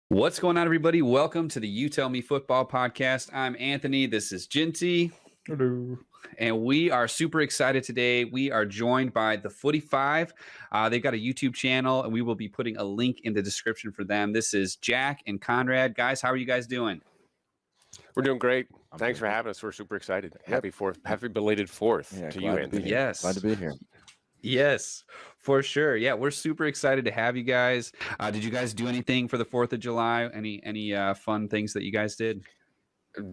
What's going on, everybody? Welcome to the You Tell Me Football podcast. I'm Anthony. This is Ginty. Hello. And we are super excited today. We are joined by the Footy 5. They've got a YouTube channel, and we will be putting a link in the description for them. This is Jack and Conrad. Guys, how are you guys doing? We're doing great. Thanks for having us. We're super excited. Happy belated fourth to you, Anthony. Yes. Glad to be here. Yes, for sure. Yeah, we're super excited to have you guys. Did you guys do anything for the 4th of July? Any fun things that you guys did?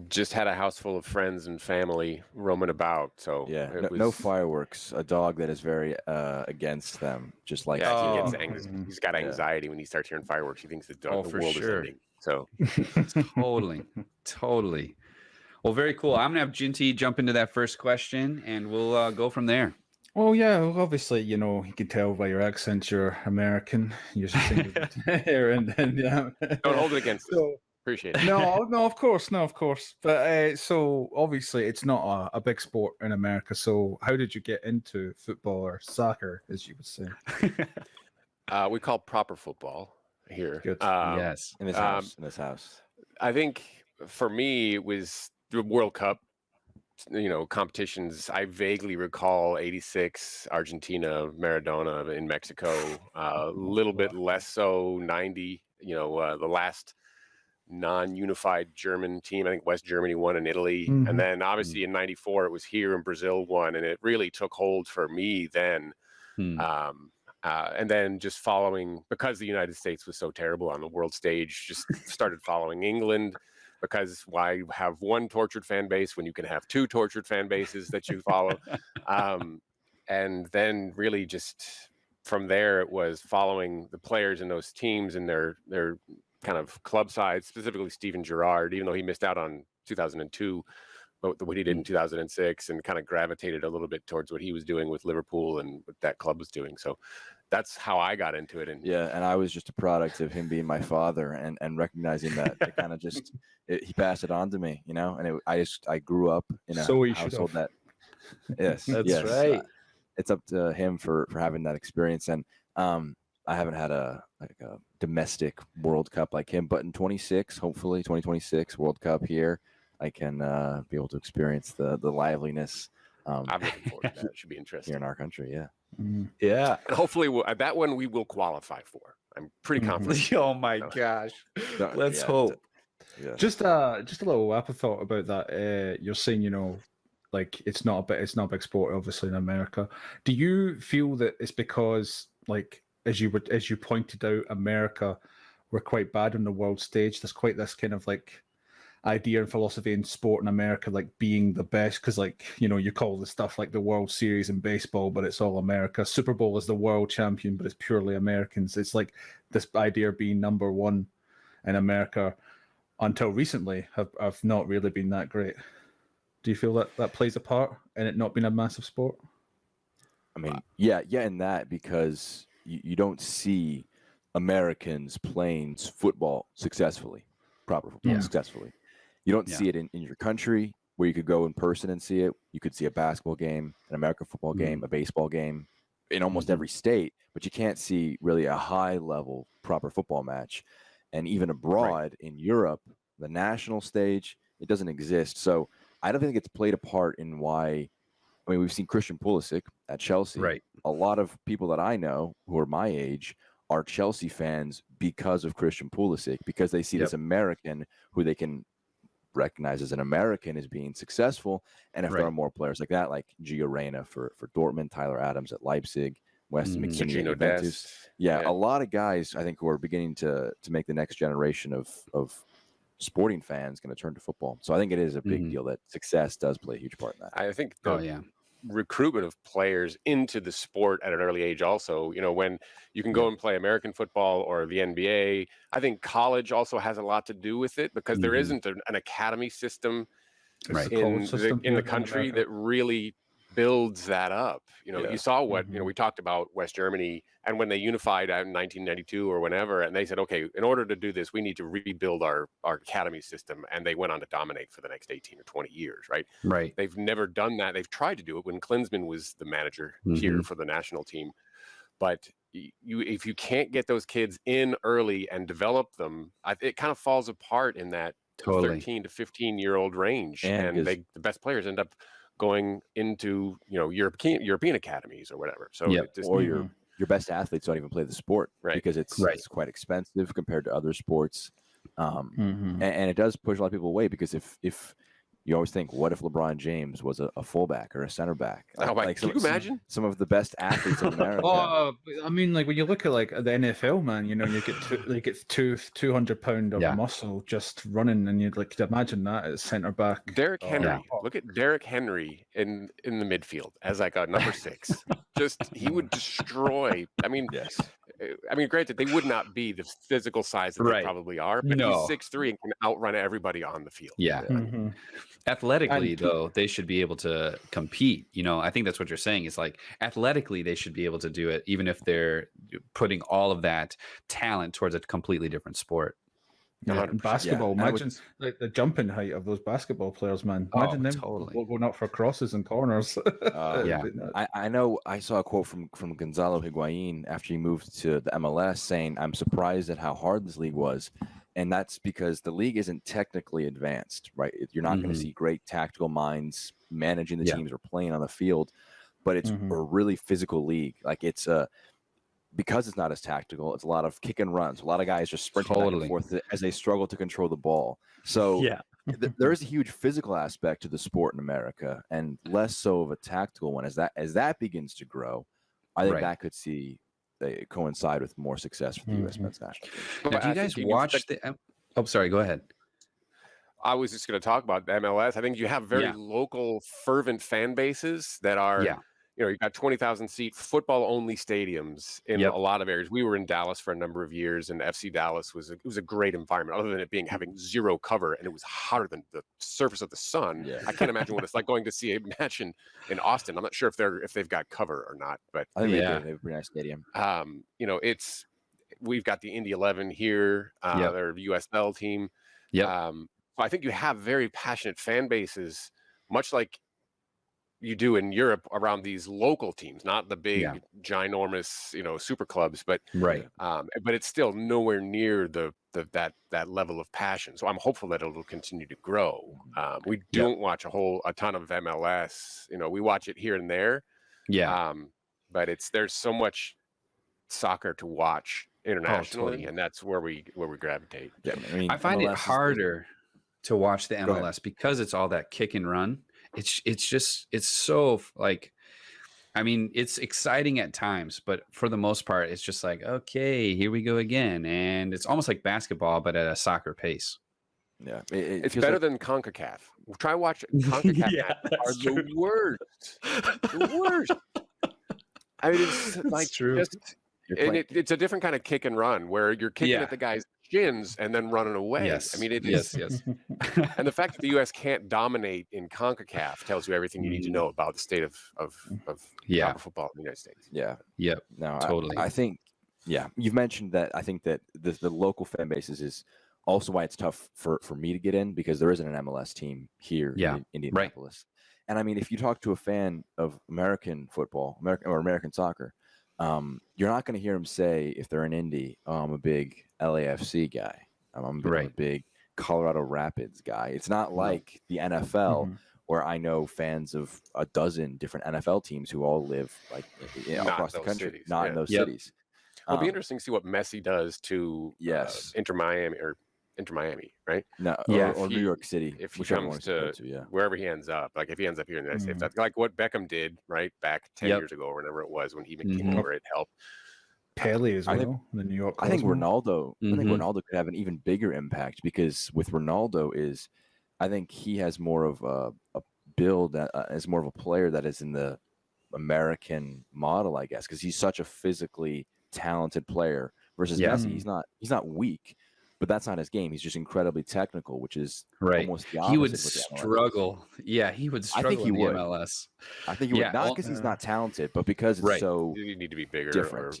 Just had a house full of friends and family roaming about. So Yeah, no fireworks. A dog that is very against them, just like he's got anxiety when he starts hearing fireworks. He thinks the world is ending. So totally. Well, very cool. I'm gonna have Ginty jump into that first question, and we'll go from there. Well, yeah, obviously, you can tell by your accent you're American. You're just here, and don't hold it against us. Appreciate it. No, of course. But so obviously, it's not a big sport in America. So how did you get into football or soccer, as you would say? We call proper football here. Good. Yes, in this house. I think for me it was the World Cup. Competitions. I vaguely recall '86 Argentina, Maradona in Mexico. A little bit less so '90. The last non-unified German team. I think West Germany won in Italy, and then obviously in '94 it was here and Brazil won, and it really took hold for me then. And then just following, because the United States was so terrible on the world stage, just started following England. Because why have one tortured fan base when you can have two tortured fan bases that you follow? And then really just from there, it was following the players in those teams and their kind of club sides, specifically Steven Gerrard, even though he missed out on 2002, but what he did in 2006, and kind of gravitated a little bit towards what he was doing with Liverpool and what that club was doing. So that's how I got into it. And I was just a product of him being my father and recognizing that it kind of just he passed it on to me, and I grew up in a household that. Yes, that's right. It's up to him for having that experience, and I haven't had a domestic World Cup like him, but in 2026 World Cup here, I can be able to experience the liveliness. I'm looking forward to that. It should be interesting here in our country. Yeah. Yeah. And hopefully that one we will qualify for. I'm pretty confident. Oh my gosh. Let's hope. Yeah. Just a little thought about that. You're saying, like it's not a big sport, obviously, in America. Do you feel that it's because, like, as you pointed out, America were quite bad on the world stage? There's quite this kind of like idea and philosophy in sport in America, like being the best, because you call the stuff like the World Series in baseball, but it's all America. Super Bowl is the world champion, but it's purely Americans. It's like this idea of being number one in America until recently have not really been that great. Do you feel that plays a part in it not being a massive sport? I mean, yeah, in that, because you don't see Americans playing football successfully, proper football successfully. You don't see it in your country where you could go in person and see it. You could see a basketball game, an American football game, a baseball game in almost every state, but you can't see really a high-level proper football match. And even abroad in Europe, the national stage, it doesn't exist. So I don't think it's played a part in why. I mean, we've seen Christian Pulisic at Chelsea. Right. A lot of people that I know who are my age are Chelsea fans because of Christian Pulisic, because they see this American who they can recognize as an American as being successful. And if there are more players like that, like Gio Reyna for Dortmund, Tyler Adams at Leipzig, Weston McKennie at Juventus. A lot of guys, I think, who are beginning to make the next generation of sporting fans going to turn to football. So I think it is a big deal that success does play a huge part in that. I think recruitment of players into the sport at an early age also, when you can go and play American football or the NBA, I think college also has a lot to do with it, because there isn't an academy system in the country that really builds that up. You saw what, we talked about West Germany, and when they unified in 1992 or whenever, and they said, okay, in order to do this, we need to rebuild our academy system. And they went on to dominate for the next 18 or 20 years, right? Right. They've never done that. They've tried to do it when Klinsmann was the manager here for the national team. But if you can't get those kids in early and develop them, it kind of falls apart in that Totally. 13 to 15-year-old range, and the best players end up going into European academies or whatever. So your best athletes don't even play the sport, right? Because it's quite expensive compared to other sports, and it does push a lot of people away, because if you always think, what if LeBron James was a fullback or a center back? Can you imagine some of the best athletes in America? Oh, I mean, like when you look at like the NFL, man, you get 200-pound of muscle just running, and you'd like imagine that as center back. Derrick Henry. Look at Derrick Henry in the midfield as like a number 6. He would destroy. I mean, granted, they would not be the physical size that they probably are, but he's 6'3" and can outrun everybody on the field. Yeah. Athletically, though, they should be able to compete. I think that's what you're saying. Is like athletically, they should be able to do it, even if they're putting all of that talent towards a completely different sport. Yeah, in basketball, imagine like the jumping height of those basketball players, man. Imagine them going up for crosses and corners. I know. I saw a quote from Gonzalo Higuain after he moved to the MLS, saying, "I'm surprised at how hard this league was." And that's because the league isn't technically advanced, right? You're not going to see great tactical minds managing the teams or playing on the field, but it's a really physical league. Like because it's not as tactical, it's a lot of kick and runs. A lot of guys just sprinting back and forth as they struggle to control the ball. So there is a huge physical aspect to the sport in America, and less so of a tactical one. As that begins to grow, I think that could coincide with more success for the U.S. men's national team. Now, do you guys watch the? Oh, sorry. Go ahead. I was just going to talk about the MLS. I think you have very local, fervent fan bases that are. You've got 20,000 seat football only stadiums in a lot of areas. We were in Dallas for a number of years, and FC Dallas was a great environment, other than it having zero cover, and it was hotter than the surface of the sun. I can't imagine what it's like going to see a match in Austin. I'm not sure if they've got cover or not, but I think they have a pretty nice stadium. We've got the Indy 11 here, their USL team. I think you have very passionate fan bases, much like you do in Europe, around these local teams, not the big ginormous super clubs, but but it's still nowhere near that level of passion. So I'm hopeful that it'll continue to grow. We don't watch a ton of MLS. We watch it here and there, but there's so much soccer to watch internationally, and that's where we gravitate. I find it harder to watch the MLS because it's all that kick and run. It's so like, I mean, it's exciting at times, but for the most part, it's just like, okay, here we go again. And it's almost like basketball, but at a soccer pace. Yeah. It's better than CONCACAF. Try watch CONCACAF are the worst. The worst. I mean, it's like true. It's a different kind of kick and run where you're kicking at the guy's shins and then running away. I mean, it is. And the fact that the U.S. can't dominate in CONCACAF tells you everything you need to know about the state of football in the United States. No, totally. I think, you've mentioned that. I think that the local fan bases is also why it's tough for me to get in, because there isn't an MLS team here in Indianapolis. And I mean, if you talk to a fan of American football, American soccer, you're not going to hear them say, if they're in Indy, I'm a big LAFC guy. I'm a big Colorado Rapids guy. It's not like the NFL, where I know fans of a dozen different NFL teams who all live like across the country, cities, not in those cities. It'll be interesting to see what Messi does to Inter Miami, right? No, or New York City. If he comes to wherever he ends up, like if he ends up here in the United States, like what Beckham did, right, back 10 years ago or whenever it was when he came over, it helped. Pele as well, the New York. I think Ronaldo. I think Ronaldo could have an even bigger impact, because with Ronaldo I think he has more of a build as more of a player that is in the American model, I guess, because he's such a physically talented player. Versus Messi, he's not weak, but that's not his game. He's just incredibly technical, which is almost the opposite. He would struggle. Yeah, he would struggle. I think he would. MLS. I think he would, not because he's not talented, but because it's so. You need to be bigger. Different.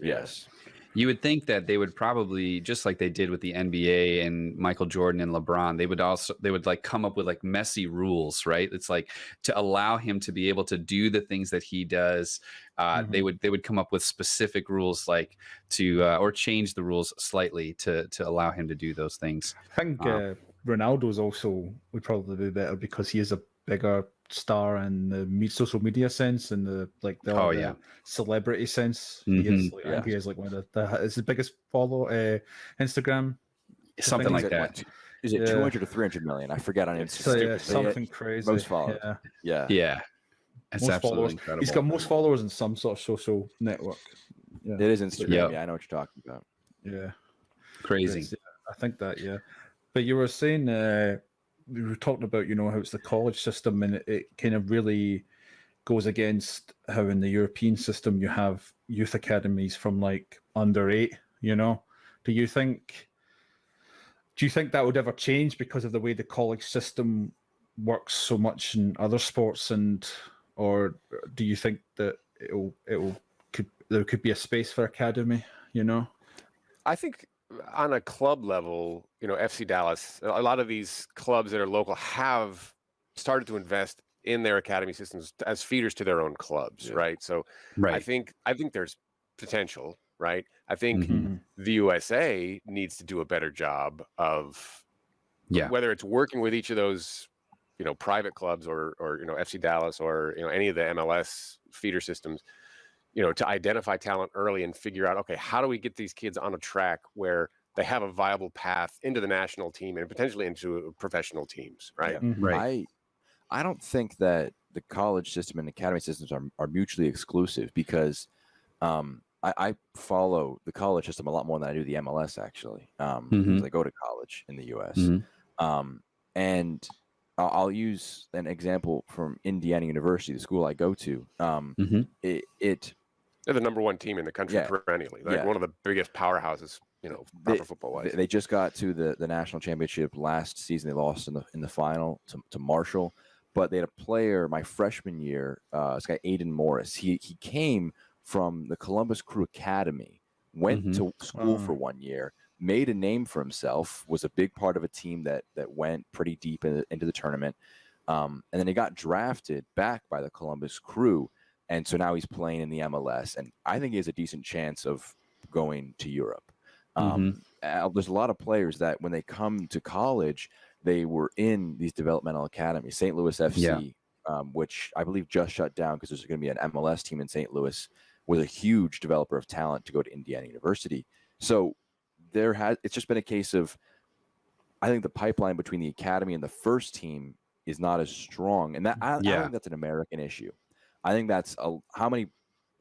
You would think that they would probably, just like they did with the NBA and Michael Jordan and LeBron, they would like come up with like Messi rules, right? It's like to allow him to be able to do the things that he does. They would come up with specific rules, like to or change the rules slightly to allow him to do those things. I think Ronaldo's also would probably be better because he is a bigger star in the social media sense and the celebrity sense. He is like, I think he is like one of it's the biggest Instagram, something like that. Is it 200 to 300 million? I forget on Instagram. Something crazy. Most followers. Yeah. It's absolutely incredible. He's got most followers in some sort of social network. It is Instagram. Yeah, I know what you're talking about. Yeah, crazy. I think that. Yeah, but you were saying we were talking about how it's the college system and it kind of really goes against how in the European system you have youth academies from like under 8. Do you think that would ever change because of the way the college system works so much in other sports, or do you think that there could be a space for academy? I think on a club level, FC Dallas, a lot of these clubs that are local have started to invest in their academy systems as feeders to their own clubs, right? So I think there's potential, right? I think the USA needs to do a better job of whether it's working with each of those private clubs or FC Dallas or any of the MLS feeder systems, to identify talent early and figure out, okay, how do we get these kids on a track where they have a viable path into the national team and potentially into professional teams, right? Right. I don't think that the college system and academy systems are mutually exclusive because I follow the college system a lot more than I do the MLS actually. Because I go to college in the US. And I'll use an example from Indiana University, the school I go to. They're the number 1 team in the country perennially. One of the biggest powerhouses, proper football-wise. They just got to the national championship last season. They lost in the final to Marshall, but they had a player my freshman year. This guy Aiden Morris. He came from the Columbus Crew Academy, went to school for 1 year, made a name for himself, was a big part of a team that went pretty deep into the tournament, and then he got drafted back by the Columbus Crew. And so now he's playing in the MLS, and I think he has a decent chance of going to Europe. There's a lot of players that when they come to college, they were in these developmental academies. St. Louis FC, which I believe just shut down because there's going to be an MLS team in St. Louis, was a huge developer of talent to go to Indiana University. So it's just been a case of, I think the pipeline between the academy and the first team is not as strong, and I think that's an American issue. I think that's how many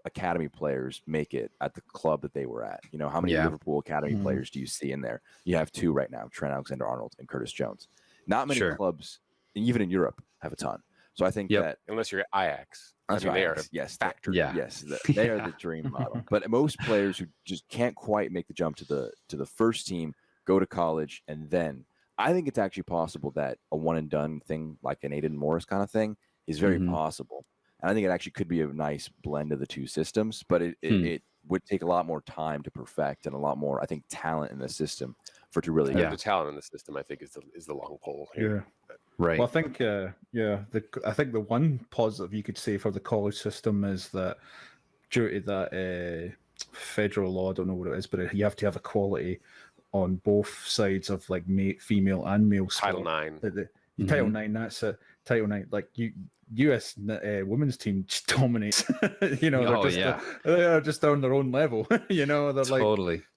academy players make it at the club that they were at. How many Liverpool academy players do you see in there? You have 2 right now, Trent Alexander-Arnold and Curtis Jones. Not many clubs, even in Europe, have a ton. So I think that unless you're at Ajax, they are a factor. Yes, they are the dream model. But most players who just can't quite make the jump to the first team go to college, and then I think it's actually possible that a one and done thing like an Aiden Morris kind of thing is very possible. And I think it actually could be a nice blend of the 2 systems, but it would take a lot more time to perfect and a lot more, I think, talent in the system for it to really the talent in the system, I think, is the long pole here. Right. Well, I think I think the one positive you could say for the college system is that due to that federal law, I don't know what it is, but you have to have equality on both sides of like female and male sport. Title IX. Title IX, that's it. Title IX, like U.S. women's team just dominates. They're just on their own level. They're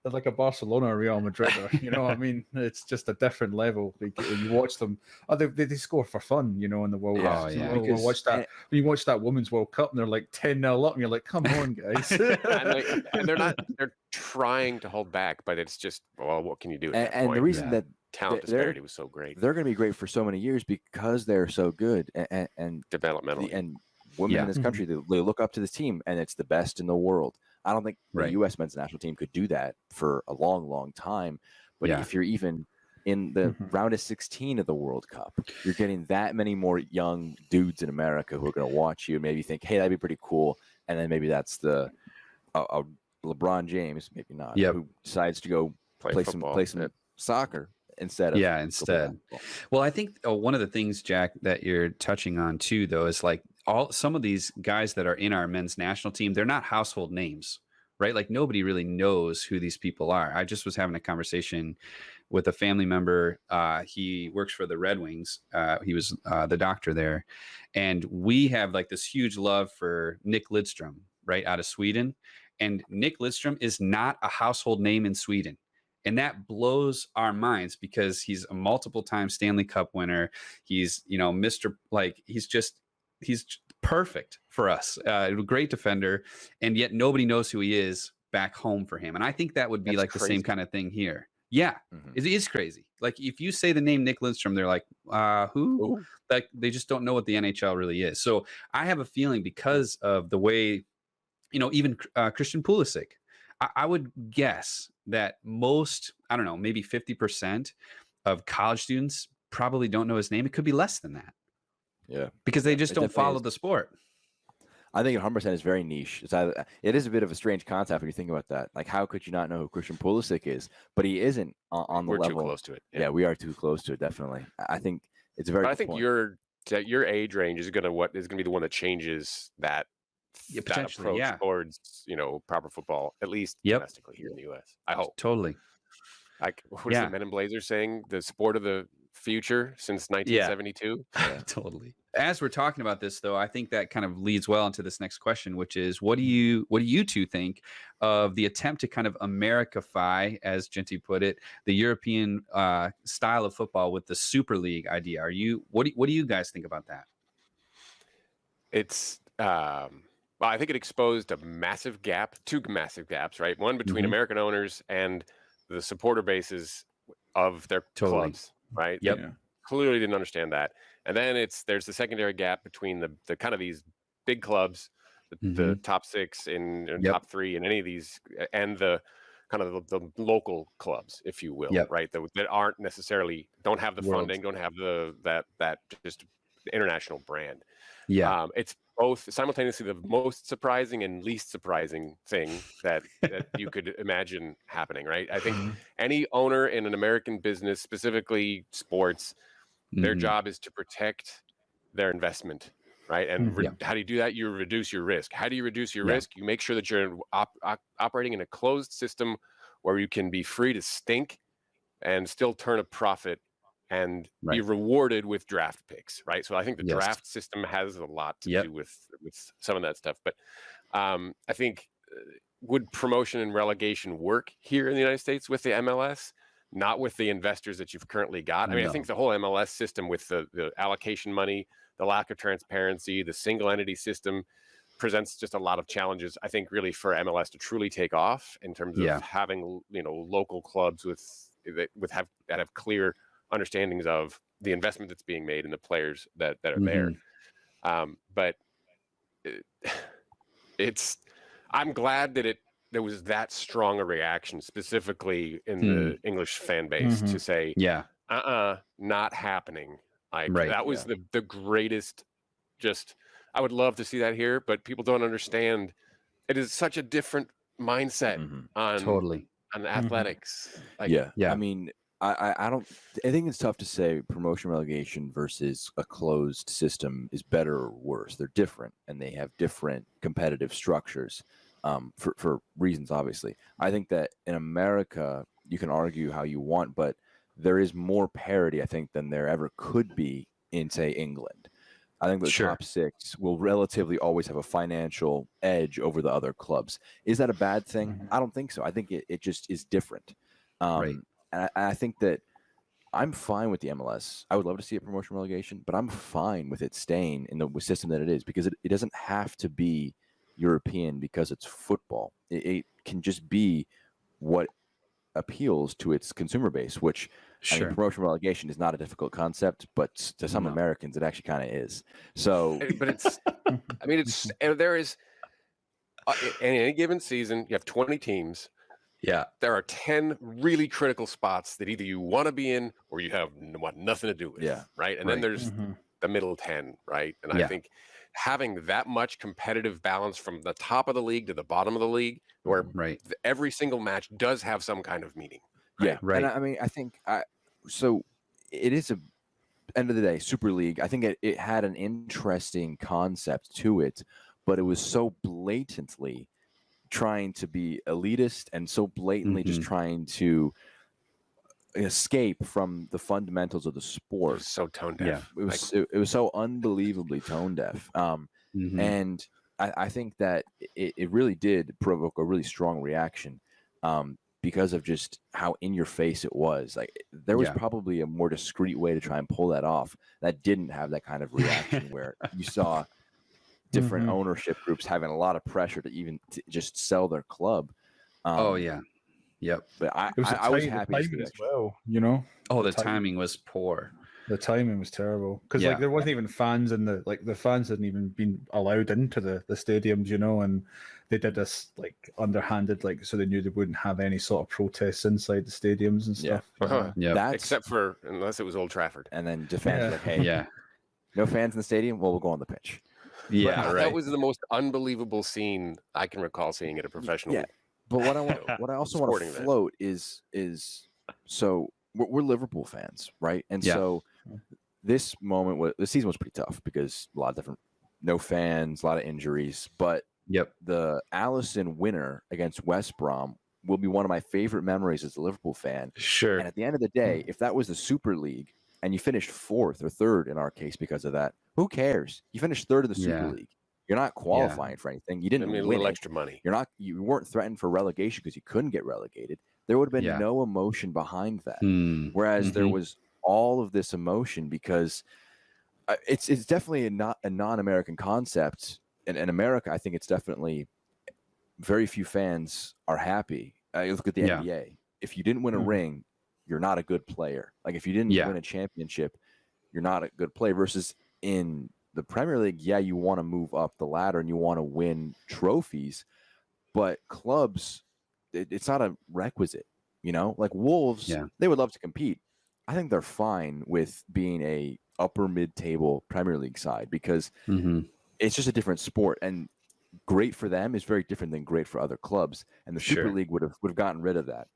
like a Barcelona or Real Madrid. Or, I mean, it's just a different level. You watch them, they score for fun. In the World Cup. When you watch that Women's World Cup, and they're like 10-0 up, and you're like, come on, guys. and they're trying to hold back, but it's just, well, what can you do? And the reason that talent disparity was so great. They're going to be great for so many years because they're so good and developmentally. And women in this country, they look up to this team, and it's the best in the world. I don't think the U.S. men's national team could do that for a long, long time. But if you're even in the round of 16 of the World Cup, you're getting that many more young dudes in America who are going to watch you and maybe think, hey, that'd be pretty cool. And then maybe that's a LeBron James, maybe not, Yep. who decides to go play some soccer instead of instead. Well, I think one of the things, Jack, that you're touching on too, though, is like some of these guys that are in our men's national team, they're not household names, right? Like nobody really knows who these people are. I just was having a conversation with a family member. He works for the Red Wings. He was the doctor there, and we have like this huge love for Nick Lidstrom, right, out of Sweden. And Nick Lidstrom is not a household name in Sweden. And that blows our minds because he's a multiple time Stanley Cup winner. He's, Mr. Like, he's perfect for us. A great defender. And yet nobody knows who he is back home for him. And I think that would be the same kind of thing here. Yeah, it is crazy. Like if you say the name Nick Lidstrom, they're like, who? Ooh. Like they just don't know what the NHL really is. So I have a feeling because of the way, even Christian Pulisic, I would guess that most, I don't know, maybe 50% of college students probably don't know his name. It could be less than that. Yeah. Because they just don't follow the sport. I think 100% is very niche. It is a bit of a strange concept when you think about that. Like, how could you not know who Christian Pulisic is? But he isn't on the level. We're too close to it. Yeah, we are too close to it, definitely. I think it's a very. But I think your age range is gonna be the one that changes that. That approach towards proper football, at least domestically here in the U.S. I hope. Totally. Like what is the Men in Blazers saying? The sport of the future since 1972. Yeah. Totally. As we're talking about this, though, I think that kind of leads well into this next question, which is, what do you two think of the attempt to kind of Americify, as Genty put it, the European style of football with the Super League idea? What do you guys think about that? It's. Well, I think it exposed two massive gaps, right? One between American owners and the supporter bases of their clubs, right? Yep. They clearly didn't understand that. And then there's the secondary gap between the kind of these big clubs, the top six and top three in any of these, and the kind of the local clubs, if you will, right? That aren't necessarily, don't have the funding, don't have that just international brand. Yeah. It's both simultaneously the most surprising and least surprising thing that you could imagine happening, right? I think any owner in an American business, specifically sports, their job is to protect their investment, right? And how do you do that? You reduce your risk. How do you reduce your risk? You make sure that you're operating in a closed system where you can be free to stink and still turn a profit and be rewarded with draft picks, right? So I think the draft system has a lot to do with some of that stuff. But I think would promotion and relegation work here in the United States with the MLS? Not with the investors that you've currently got. I mean, I think the whole MLS system with the allocation money, the lack of transparency, the single entity system presents just a lot of challenges, I think, really for MLS to truly take off in terms of having, local clubs that have clear understandings of the investment that's being made and the players that are there. But I'm glad that there was that strong a reaction specifically in the English fan base to say, not happening. Like that was the greatest, I would love to see that here, but people don't understand. It is such a different mindset on athletics. Like, I mean, I think it's tough to say promotion relegation versus a closed system is better or worse. They're different and they have different competitive structures for reasons, obviously. I think that in America, you can argue how you want, but there is more parity, I think, than there ever could be in, say, England. I think the top six will relatively always have a financial edge over the other clubs. Is that a bad thing? I don't think so. I think it just is different. And I think that I'm fine with the MLS. I would love to see a promotion relegation, but I'm fine with it staying in the system that it is because it doesn't have to be European because it's football. It can just be what appeals to its consumer base, which I mean, promotion relegation is not a difficult concept, but to some Americans, it actually kind of is. So, but there is in any given season, you have 20 teams. Yeah, there are 10 really critical spots that either you want to be in or you have nothing to do with. Yeah, right. And then there's the middle 10, right? And I think having that much competitive balance from the top of the league to the bottom of the league, where every single match does have some kind of meaning. Right? Yeah, right. And I mean, I think so. It is a end of the day Super League. I think it had an interesting concept to it, but it was so blatantly trying to be elitist and so blatantly just trying to escape from the fundamentals of the sport. So tone deaf. Yeah. It was so unbelievably tone deaf. And I think that it really did provoke a really strong reaction because of just how in your face it was. Like there was probably a more discreet way to try and pull that off that didn't have that kind of reaction where you saw different ownership groups having a lot of pressure to just sell their club. Yep. But I was happy as well, you know. Oh, the timing was poor. The timing was terrible because like there wasn't even fans in the fans hadn't even been allowed into the stadiums, you know, and they did this like underhanded, like so they knew they wouldn't have any sort of protests inside the stadiums and stuff. Except for unless it was Old Trafford, and then defense like, hey, no fans in the stadium. Well, we'll go on the pitch. Yeah, that was the most unbelievable scene I can recall seeing at a professional. Yeah. But what I also want to float is so we're Liverpool fans, right? And so this season was pretty tough because a lot of no fans, a lot of injuries. But the Allison winner against West Brom will be one of my favorite memories as a Liverpool fan. Sure. And at the end of the day, if that was the Super League and you finished 4th or 3rd in our case because of that, who cares? You finished 3rd in the Super League. You're not qualifying for anything. You didn't win a little extra money. You weren't threatened for relegation because you couldn't get relegated. There would have been no emotion behind that. Whereas there was all of this emotion because it's definitely a non-American concept. And in America, I think it's definitely very few fans are happy. You look at the NBA. If you didn't win a ring, you're not a good player. Like if you didn't win a championship, you're not a good player. Versus in the Premier League, you want to move up the ladder and you want to win trophies, but clubs, it's not a requisite, you know, like Wolves, they would love to compete. I think they're fine with being a upper mid-table Premier League side because it's just a different sport, and great for them is very different than great for other clubs. And the Super League would have gotten rid of that,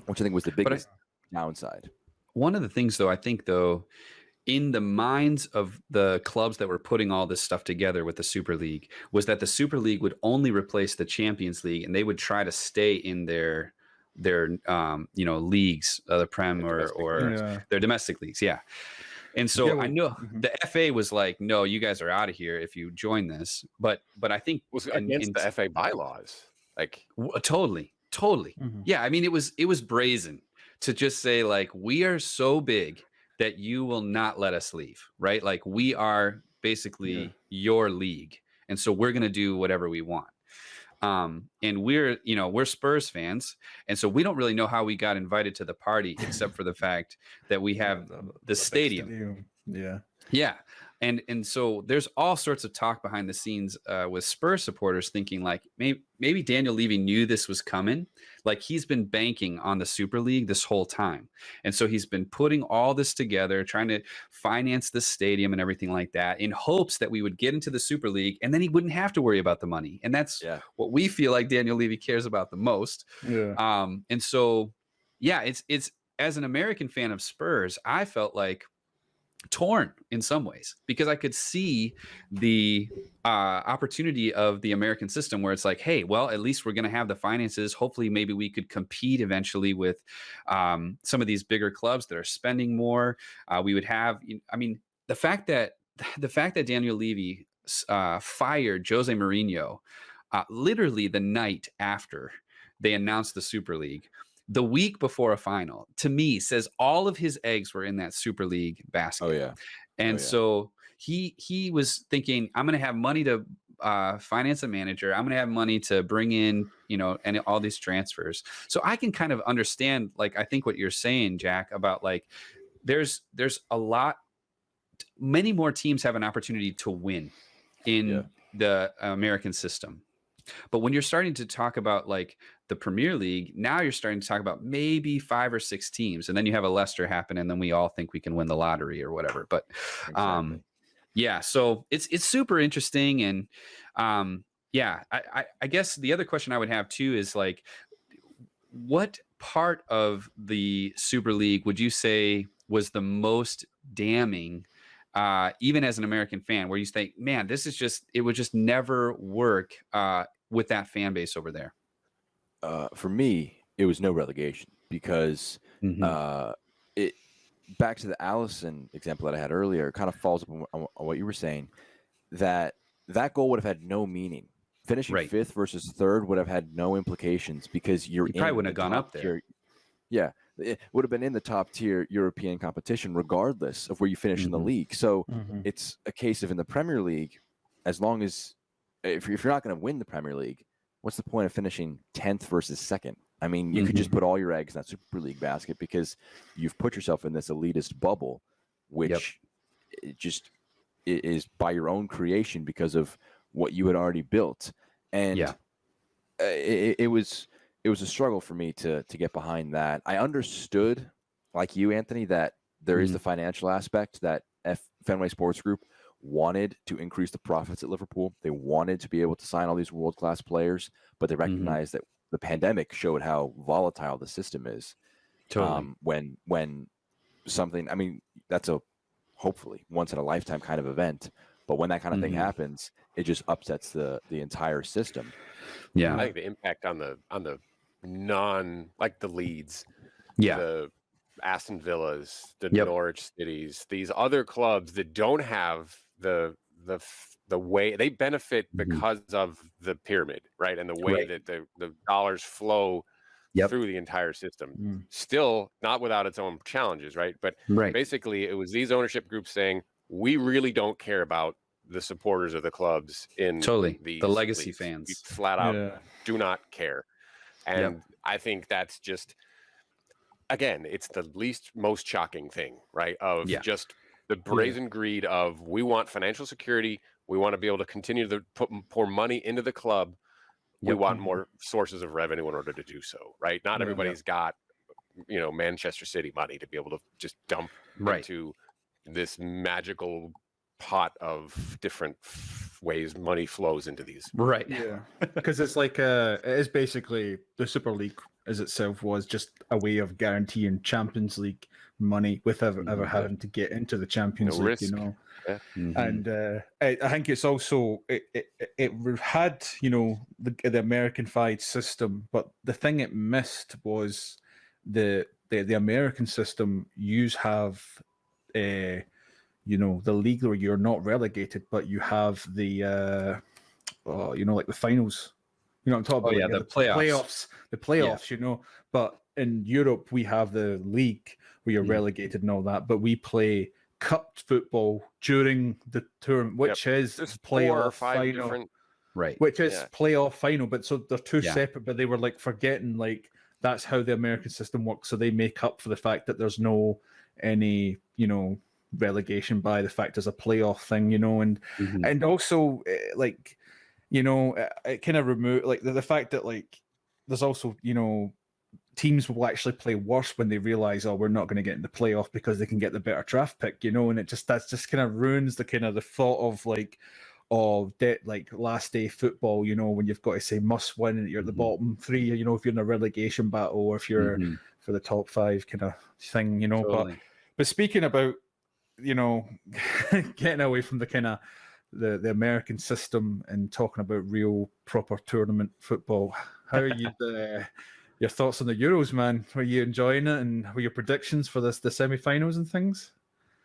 which I think was the biggest downside. One of the things, though, I think, in the minds of the clubs that were putting all this stuff together with the Super League was that the Super League would only replace the Champions League, and they would try to stay in their leagues, the Prem or their domestic leagues. Yeah. And so I know the FA was like, no, you guys are out of here if you join this. But I think it was against the FA bylaws. Like totally. Yeah. I mean, it was brazen to just say like, we are so big that you will not let us leave, right? Like we are basically your league. And so we're going to do whatever we want. And we're Spurs fans. And so we don't really know how we got invited to the party, except for the fact that we have the stadium. Yeah. Yeah. And so there's all sorts of talk behind the scenes with Spurs supporters thinking like maybe Daniel Levy knew this was coming. Like he's been banking on the Super League this whole time. And so he's been putting all this together, trying to finance the stadium and everything like that in hopes that we would get into the Super League and then he wouldn't have to worry about the money. And that's what we feel like Daniel Levy cares about the most. Yeah. And so, it's as an American fan of Spurs, I felt like torn in some ways because I could see the opportunity of the American system where it's like, hey, well, at least we're going to have the finances. Hopefully, maybe we could compete eventually with some of these bigger clubs that are spending more. We would have, I mean, the fact that Daniel Levy fired Jose Mourinho literally the night after they announced the Super League, the week before a final, to me, says all of his eggs were in that Super League basket. Oh, yeah. And so he was thinking, I'm going to have money to finance a manager. I'm going to have money to bring in, and all these transfers. So I can kind of understand, like, I think what you're saying, Jack, about like, there's a lot, many more teams have an opportunity to win in the American system. But when you're starting to talk about like the Premier League, now you're starting to talk about maybe 5 or 6 teams. And then you have a Leicester happen. And then we all think we can win the lottery or whatever. But Yeah, so it's super interesting, and yeah, I guess the other question I would have too is like, what part of the Super League would you say was the most damning, even as an American fan, where you think, man, this is just, it would just never work with that fan base over there? For me, it was no relegation because Mhm. it back to the Allison example that I had earlier. It kind of falls on what you were saying, that that goal would have had no meaning. Finishing Right. fifth versus third would have had no implications because you're You probably in wouldn't the have gone top up there. tier. Yeah, it would have been in the top tier European competition regardless of where you finish in the Mhm. league. So Mhm. it's a case of in the Premier League, as long as if you're not going to win the Premier League, what's the point of finishing 10th versus second? I mean, you could just Mhm. put all your eggs in that Super League basket because you've put yourself in this elitist bubble, which it just is by your own creation because of what you had already built. And Yeah. it was a struggle for me to get behind that. I understood, like you, Anthony, that there is Mhm. the financial aspect that Fenway Sports Group wanted to increase the profits at Liverpool. They wanted to be able to sign all these world-class players, but they Mhm. recognized that the pandemic showed how volatile the system is. Totally. When something, I mean, that's a hopefully once in a lifetime kind of event, but when that kind of thing Mhm. happens, it just upsets the entire system. Yeah. I think the impact on the non, like the Leeds, Yeah. the Aston Villas, the Yep. Norwich Cities, these other clubs that don't have the way they benefit Mhm. because of the pyramid, right? And the way Right. that the dollars flow Yep. through the entire system. Mm. Still not without its own challenges, right? But Right. basically it was these ownership groups saying, we really don't care about the supporters of the clubs in Totally. The these legacy leagues. We fans. flat out Yeah. do not care. And Yep. I think that's just, again, it's the most shocking thing, right? Of Yeah. just the brazen greed of, we want financial security. We want to be able to continue to pour money into the club. We Yep. want more sources of revenue in order to do so, right? Not Yeah. everybody's got, Manchester City money to be able to just dump Right. into this magical pot of different ways money flows into these. Right. Yeah, because it's like it is basically the Super League as itself was just a way of guaranteeing Champions League money without ever Mhm. having to get into the Champions No League, risk. Yeah. Mhm. And I think it's also it had the American-fied system, but the thing it missed was the American system. You have the league where you're not relegated, but you have the like the finals. You know what I'm talking Oh, about? yeah, Like, the playoffs. the playoffs. But in Europe, we have the league where you're Mhm. relegated and all that. But we play cup football during the tournament, which is There's 4 or playoff 5 final, different. Right. which is Yeah. playoff final. But so they're two Yeah. separate. But they were like forgetting like that's how the American system works. So they make up for the fact that there's no any relegation by the fact there's a playoff thing, and Mhm. and also like it kind of remove like the fact that like there's also teams will actually play worse when they realize, oh, we're not going to get in the playoff because they can get the better draft pick, and that's just kind of ruins the kind of the thought of like like last day football, when you've got to say must win and you're at the Mhm. bottom three, if you're in a relegation battle or if you're Mhm. for the top five kind of thing, Totally. but speaking about getting away from the kind of the American system and talking about real proper tournament football, how are you your thoughts on the Euros, man? Were you enjoying it, and were your predictions for the semi-finals and things?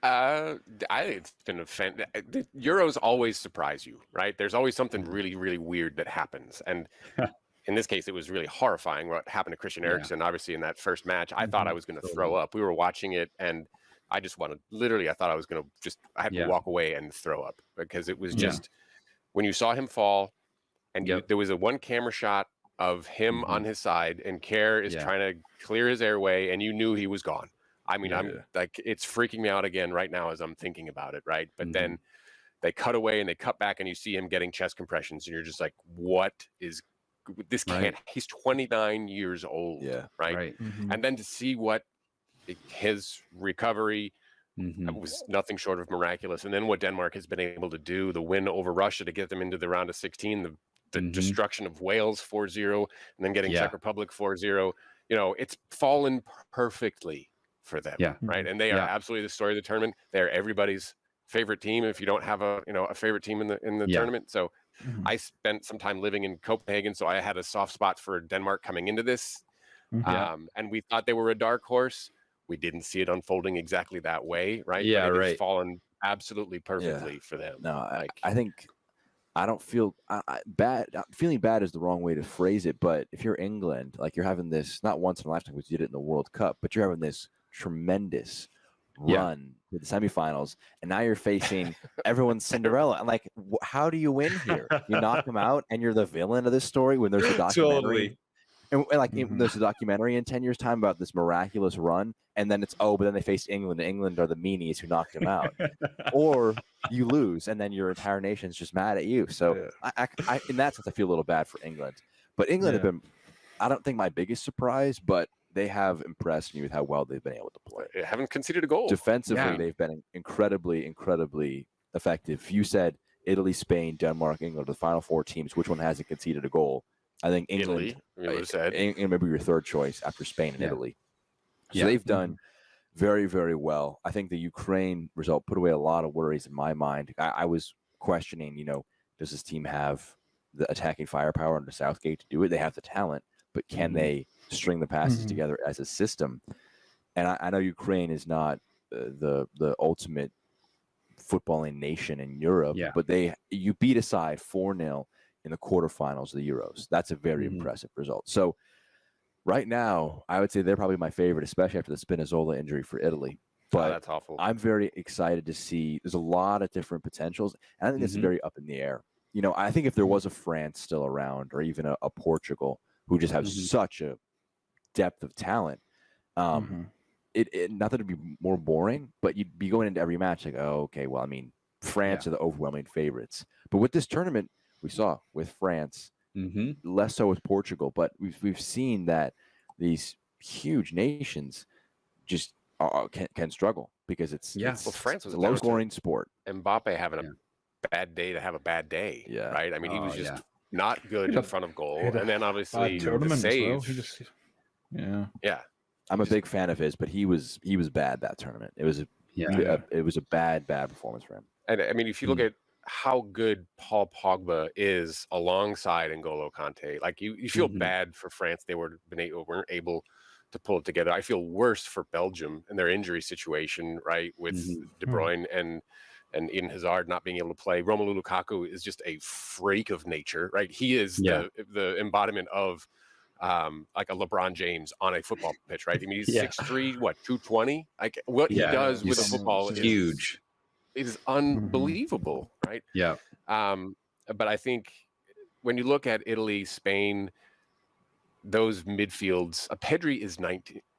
I think it's been the Euros always surprise you, right? There's always something really, really weird that happens. And in this case, it was really horrifying what happened to Christian Yeah. Eriksen. Obviously, in that first match, I thought I was going to throw Totally. up. We were watching it, and I just wanted, literally, I thought I was going to I had Yeah. to walk away and throw up because it was Yeah. just, when you saw him fall, and Yep. there was a one camera shot of him Mhm. on his side, and Kerr is Yeah. trying to clear his airway, and you knew he was gone. I mean, Yeah. I'm like, it's freaking me out again right now as I'm thinking about it, right? But Mhm. then they cut away and they cut back, and you see him getting chest compressions, and you're just like, what is this? Can't. Right. He's 29 years old, Yeah. right? Right. Mhm. And then to see what his recovery, Mhm. It was nothing short of miraculous. And then what Denmark has been able to do, the win over Russia to get them into the round of 16, the Mhm. destruction of Wales 4-0, and then getting Yeah. Czech Republic 4-0, it's fallen perfectly for them, Yeah. right? And they are Yeah. absolutely the story of the tournament. They're everybody's favorite team if you don't have a favorite team in the Yeah. tournament. So I spent some time living in Copenhagen, so I had a soft spot for Denmark coming into this. Yeah. And we thought they were a dark horse. We didn't see it unfolding exactly that way, right? Yeah, But it has right. fallen absolutely perfectly for them. No, Like, I think I don't feel bad. Feeling bad is the wrong way to phrase it. But if you're England, like you're having this not once in a lifetime because you did it in the World Cup, but you're having this tremendous run to the semifinals, and now you're facing everyone's Cinderella. I'm like, how do you win here? You knock them out, and you're the villain of this story when there's a documentary. Totally. And like there's a documentary in 10 years' time about this miraculous run, and then but then they face England, and England are the meanies who knocked them out. Or you lose, and then your entire nation's just mad at you. So I in that sense, I feel a little bad for England. But England have been, I don't think my biggest surprise, but they have impressed me with how well they've been able to play. They haven't conceded a goal. Defensively, they've been incredibly, incredibly effective. You said Italy, Spain, Denmark, England are the final four teams. Which one hasn't conceded a goal? I think England, Italy, you would have said. England may be your third choice after Spain and Italy. So Yeah. they've done very, very well. I think the Ukraine result put away a lot of worries in my mind. I was questioning, does this team have the attacking firepower under Southgate to do it? They have the talent, but can they string the passes together as a system? And I know Ukraine is not the ultimate footballing nation in Europe, but you beat aside 4-0 in the quarterfinals of the Euros. That's a very impressive result. So right now, I would say they're probably my favorite, especially after the Spinazzola injury for Italy. But that's awful. I'm very excited to see. There's a lot of different potentials, and I think it's very up in the air. I think if there was a France still around, or even a Portugal who just has such a depth of talent, it not that it'd be more boring, but you'd be going into every match like, oh, okay, well, I mean, France are the overwhelming favorites. But with this tournament, we saw with France, less so with Portugal, but we've seen that these huge nations just can struggle because it's France was a low scoring sport. Mbappe having a bad day to have a bad day, right? I mean, he was just not good in front of goal, and then obviously the save. I'm a big fan of his, but he was bad that tournament. It was a bad performance for him. And I mean, if you look at how good Paul Pogba is alongside N'Golo Kante, like you feel bad for France. They weren't able to pull it together. I feel worse for Belgium and their injury situation, right? With De Bruyne and Eden Hazard not being able to play. Romelu Lukaku is just a freak of nature, right? He is the embodiment of like a LeBron James on a football pitch, right? I mean, he's 6'3", 220. Like what he does with a football is huge. It is unbelievable, right? Yeah. But I think when you look at Italy, Spain, those midfields, Pedri is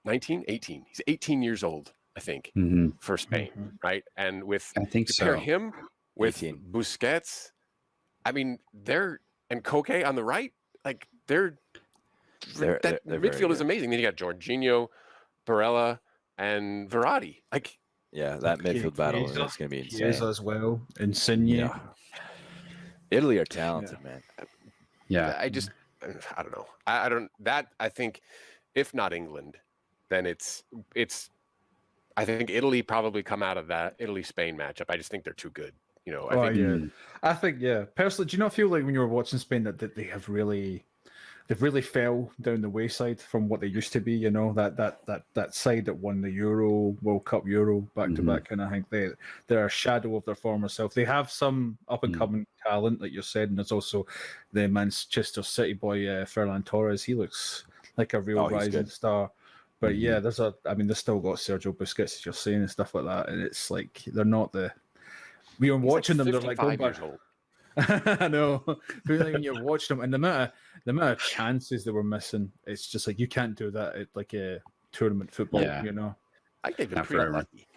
18. He's 18 years old, I think, for Spain, right? And I think pair him with Busquets, I mean, and Koke on the right, like that midfield is amazing. Then you got Jorginho, Barella, and Verratti. Like, that midfield battle is going to be insane. Chiesa as well, Insigne. Italy are talented, man. Yeah, I don't know. I think if not England, then it's. I think Italy probably come out of that Italy-Spain matchup. I just think they're too good. I think personally, do you not feel like when you were watching Spain that they've really fell down the wayside from what they used to be? That side that won the World Cup back to back kind of thing. They're a shadow of their former self. They have some up and coming talent, like you said, and there's also the Manchester City boy Ferran Torres. He looks like a real rising star. But they've still got Sergio Busquets, as you're saying, and stuff like that. And it's like they're not the. We were watching them. They're like going back. I know. When you're watching them, and the amount of chances they were missing, it's just like you can't do that at like a tournament football. I think they've been pretty lucky.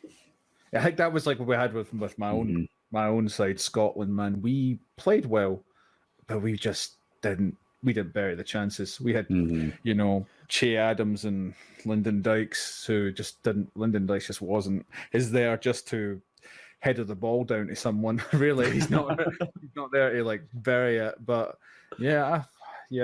I think that was like what we had with my own side, Scotland. Man, we played well, but we just didn't we didn't bury the chances. We had, Mhm. you know, Che Adams and Lyndon Dykes, who just didn't. Lyndon Dykes just wasn't is there just to header the ball down to someone. Really, he's not there to like bury it. But yeah,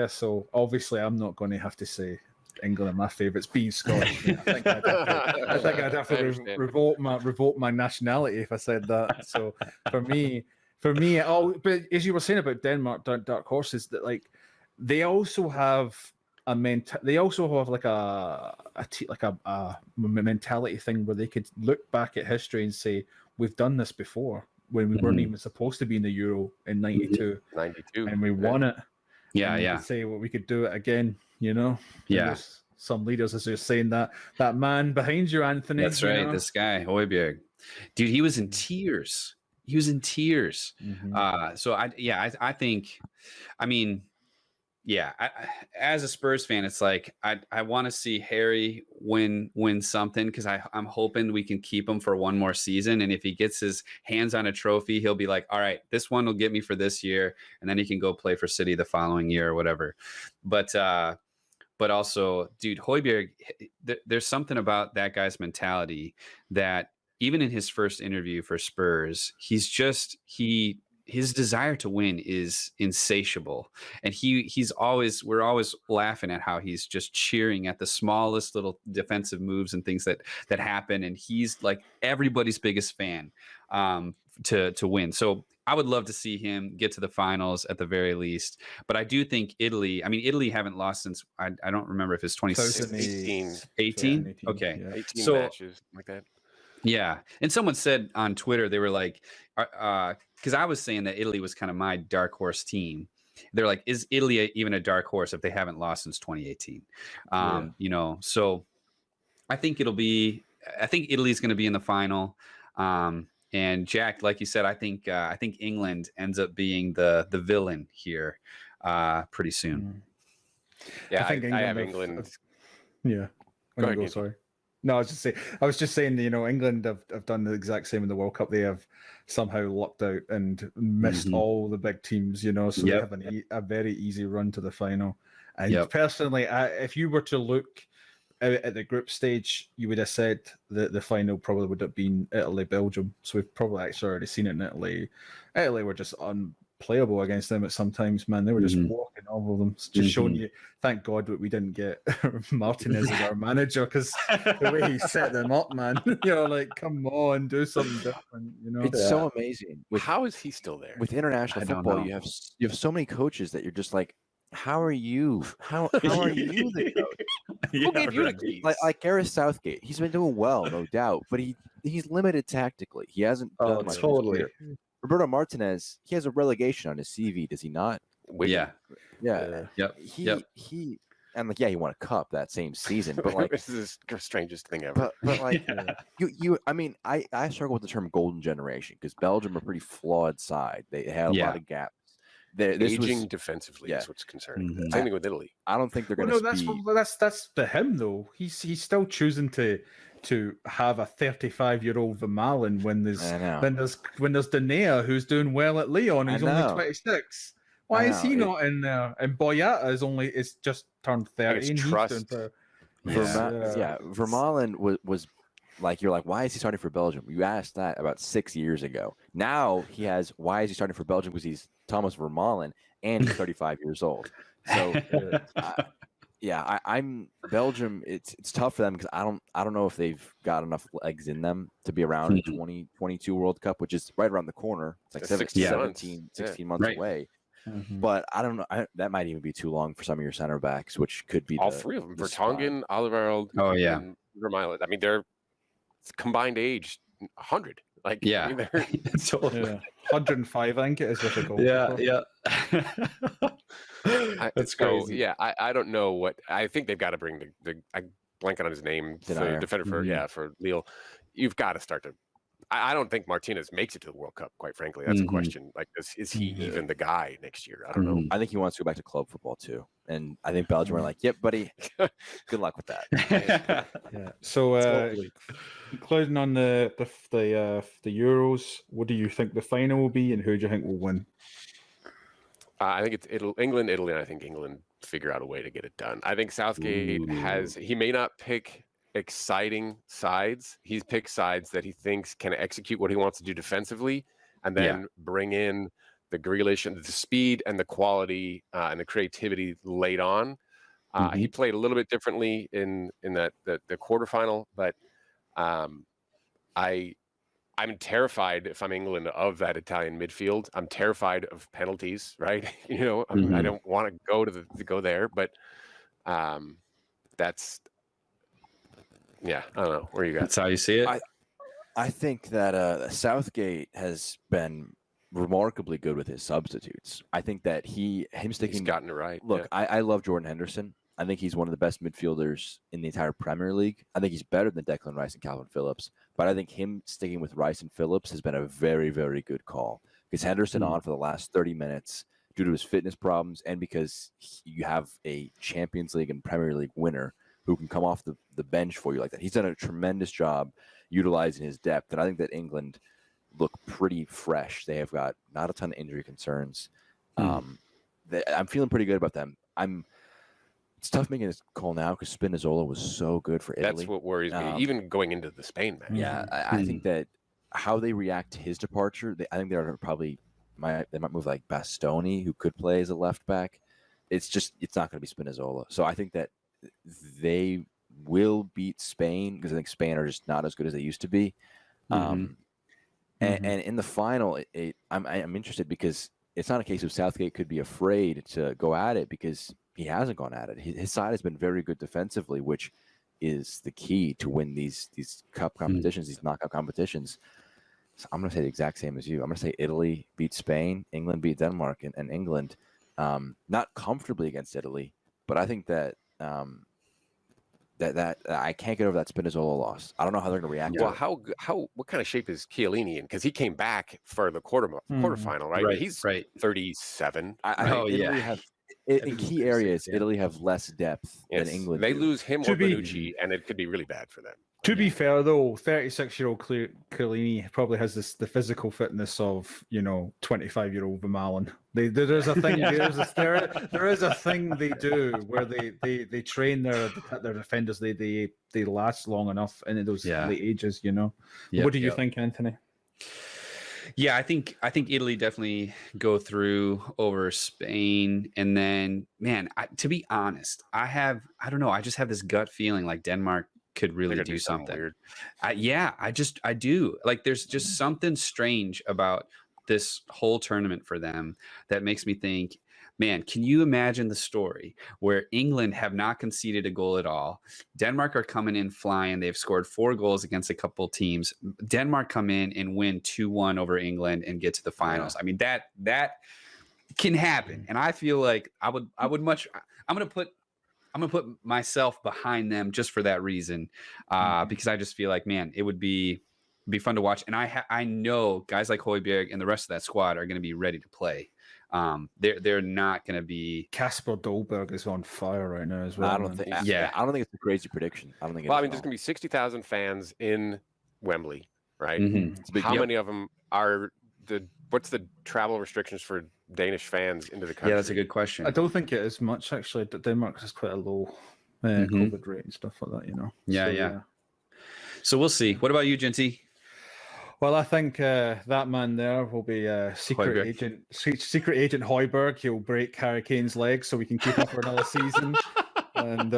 So obviously, I'm not going to have to say England are my favourites. Being Scottish, I think I'd have to revoke my nationality if I said that. So for me, but as you were saying about Denmark, dark horses, that like they also have they also have like a mentality thing where they could look back at history and say, we've done this before when we weren't even supposed to be in the Euro in 92. 92. And we won it. Yeah, and we yeah. could say, well, we could do it again, you know? Yeah. And there's some leaders, as you're saying, that man behind you, Anthony. That's right. Know? This guy, Højbjerg. Dude, he was in tears. He was in tears. So I think, I mean, yeah, as a Spurs fan, it's like I want to see Harry win something, because I'm hoping we can keep him for one more season. And if he gets his hands on a trophy, he'll be like, all right, this one will get me for this year, and then he can go play for City the following year or whatever. But also, dude, Højbjerg, there's something about that guy's mentality that even in his first interview for Spurs, his desire to win is insatiable. And we're always laughing at how he's just cheering at the smallest little defensive moves and things that happen. And he's like everybody's biggest fan to win. So I would love to see him get to the finals at the very least. But I do think Italy haven't lost since, I don't remember if it's 2018. 18? Okay. Yeah. 18 so, matches like that. Yeah. And someone said on Twitter, they were like, because I was saying that Italy was kind of my dark horse team. They're like, is Italy even a dark horse if they haven't lost since 2018? You know, so I think Italy's going to be in the final. And Jack, like you said, I think England ends up being the villain here pretty soon. Yeah, I think I have England. Yeah. Go ahead, sorry. No, I was just saying, you know, England have done the exact same in the World Cup. They have somehow lucked out and missed all the big teams, you know, so they have a very easy run to the final. And personally, if you were to look at the group stage, you would have said that the final probably would have been Italy-Belgium. So we've probably actually already seen it in Italy. Italy were just unplayable against them at sometimes, man. They were just walking over them. It's just showing you, thank God that we didn't get Martinez as our manager, because the way he set them up, man, you know, like, come on, do something different, you know. It's so amazing. How is he still there? With international football, you have so many coaches that you're just like, how are you? How are you the coach? Who gave you the keys? Like Gareth Southgate, he's been doing well, no doubt, but he's limited tactically. He hasn't done much. Totally. Roberto Martinez, he has a relegation on his CV, does he not? Yeah. He and like, he won a cup that same season, but like, this is the strangest thing ever. But like, I mean, I struggle with the term golden generation, because Belgium are a pretty flawed side. They had a lot of gaps. Aging defensively is what's concerning. Same thing with Italy. I don't think they're going to. That's the him though. He's still choosing to have a 35-year-old Vermaelen when there's Danea, who's doing well at Lyon, who's only 26. Why is he not in there? And Boyata is just turned 30. It's trust. Vermaelen was like, you're like, why is he starting for Belgium? You asked that about 6 years ago. Now he has, why is he starting for Belgium? Because he's Thomas Vermaelen and he's 35 years old. So I'm Belgium. It's tough for them, because I don't know if they've got enough legs in them to be around in 2022 World Cup, which is right around the corner. It's like 16 months away. But I don't know. That might even be too long for some of your center backs, which could be all three of them: Vertonghen, Alderweireld, and Vermaelen. I mean, they're combined age 100. Like, I mean, totally 105. I think it is with the goal. That's crazy. I don't know what. I think they've got to bring the I'm blanking on his name, the defender for Lille. You've got to start to. I don't think Martinez makes it to the World Cup, quite frankly. That's a question. Like, is he even the guy next year? I don't know. I think he wants to go back to club football too. And I think Belgium are like, yep, buddy. Good luck with that. So, concluding on the Euros, what do you think the final will be, and who do you think will win? I think it's England, Italy, and I think England figure out a way to get it done. I think Southgate he may not pick exciting sides. He's picked sides that he thinks can execute what he wants to do defensively, and then bring in the Grealish and the speed and the quality and the creativity late on. He played a little bit differently in the quarterfinal, but I'm terrified if I'm England of that Italian midfield. I'm terrified of penalties, right? I don't want to go there, but that's I don't know where you got. That's how you see it. I think that Southgate has been remarkably good with his substitutes. I think that he's gotten it right. Look, I love Jordan Henderson. I think he's one of the best midfielders in the entire Premier League. I think he's better than Declan Rice and Calvin Phillips. But I think him sticking with Rice and Phillips has been a very, very good call. Because Henderson on for the last 30 minutes due to his fitness problems and because you have a Champions League and Premier League winner who can come off the bench for you like that. He's done a tremendous job utilizing his depth. And I think that England look pretty fresh. They have got not a ton of injury concerns. I'm feeling pretty good about them. It's tough making this call now because Spinazzola was so good for Italy. That's what worries me, even going into the Spain match. Yeah, I think that how they react to his departure, I think they're probably they might move like Bastoni, who could play as a left back. It's not going to be Spinazzola. So I think that they will beat Spain because I think Spain are just not as good as they used to be. And in the final, I'm interested because it's not a case of Southgate could be afraid to go at it because he hasn't gone at it. His side has been very good defensively, which is the key to win these cup competitions, these knockout competitions. So I'm going to say the exact same as you. I'm going to say Italy beat Spain, England beat Denmark, and England not comfortably against Italy, but I think that that I can't get over that Spinazzola loss. I don't know how they're going to react. Well, what kind of shape is Chiellini in? Because he came back for the quarterfinal, right? He's 37. Italy have in key areas. Italy have less depth than England. They lose him or Bonucci, and it could be really bad for them. To be fair, though, 36-year-old Chiellini probably has the physical fitness of 25-year-old Vermaelen. There's a thing. There is a thing they do where they train their defenders. They last long enough in those late ages. What do you think, Anthony? Yeah, I think Italy definitely go through over Spain, and then to be honest, I don't know. I just have this gut feeling like Denmark could really do something weird. I do. Like, there's just something strange about this whole tournament for them that makes me think, man, can you imagine the story where England have not conceded a goal at all? Denmark are coming in flying. They've scored 4 goals against a couple teams. Denmark come in and win 2-1 over England and get to the finals. I mean, that can happen. And I feel like I'm going to put myself behind them just for that reason, because I just feel like, man, it would be fun to watch. And I know guys like Højbjerg and the rest of that squad are going to be ready to play. They're not going to be. Casper Dolberg is on fire right now as well. I don't think it's a crazy prediction. I don't think. Well, I mean, there's going to be 60,000 fans in Wembley, right? How many of them are what's the travel restrictions for Danish fans into the country? Yeah, that's a good question. I don't think it is much, actually. Denmark has quite a low COVID rate and stuff like that, Yeah. So we'll see. What about you, Genty? Well, I think that man there will be secret agent Højbjerg. He'll break Harry Kane's legs so we can keep him for another season. And,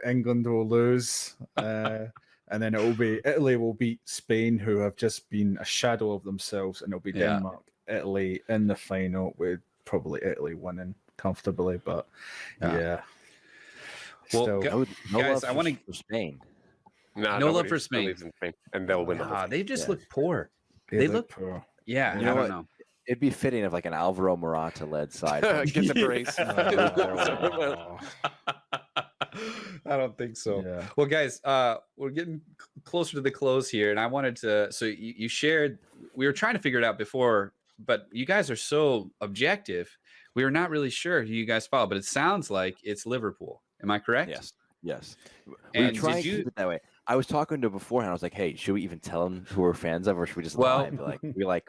England will lose. And then Italy will beat Spain, who have just been a shadow of themselves. And it'll be Denmark, Italy in the final, with probably Italy winning comfortably. But, Well, guys, I want to for Spain. No love for Spain. And they'll win the whole thing. They just look poor. They look poor. Yeah, I don't know. It'd be fitting of like an Alvaro Morata-led side. Get the brace. I don't think so. Yeah. Well, guys, we're getting closer to the close here, and I wanted to. So you shared. We were trying to figure it out before, but you guys are so objective. We were not really sure who you guys follow, but it sounds like it's Liverpool. Am I correct? Yes. And we try to keep it that way. I was talking to beforehand. I was like, "Hey, should we even tell them who we're fans of, or should we just lie? Be like,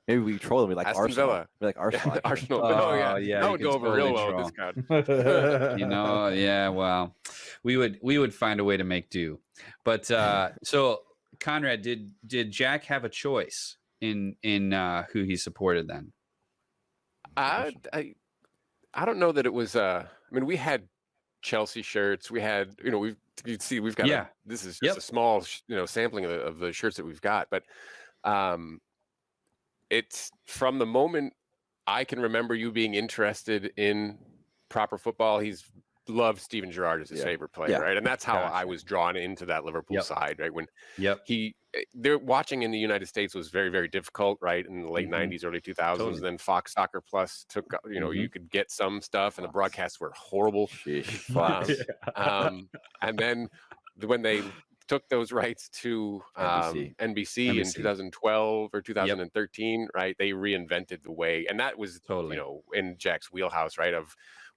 maybe we troll them. We like Aston Arsenal. Villa. We like Arsenal. actually. Arsenal. Oh, yeah, yeah, that you would can go over totally real well troll. with this crowd. You know, yeah. Well, we would find a way to make do. But so Conrad, did Jack have a choice in who he supported then? I don't know that it was. I mean, we had Chelsea shirts. We had, you'd see we've got. Yeah. This is just Yep. a small, sampling of the shirts that we've got. But it's from the moment I can remember you being interested in proper football. He's loved Steven Gerrard as his favorite player, right? And that's how I was drawn into that Liverpool side, right? When they're watching in the United States was very, very difficult, right? In the late 90s, early 2000s. Totally. Then Fox Soccer Plus took, you could get some stuff and the broadcasts were horrible. And then when they took those rights to NBC in 2012 or 2013, right? They reinvented the way, and that was in Jack's wheelhouse, right?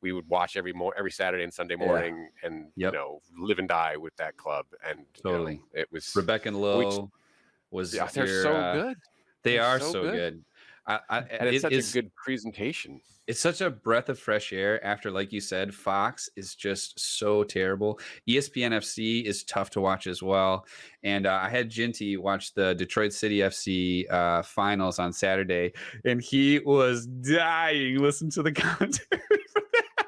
We would watch every Saturday and Sunday morning, and live and die with that club. And it was Rebecca and Lowe they're so good. They are so good. And it's such a good presentation. It's such a breath of fresh air after, like you said, Fox is just so terrible. ESPN FC is tough to watch as well. And I had Ginty watch the Detroit City FC finals on Saturday, and he was dying. Listen to the commentary for that.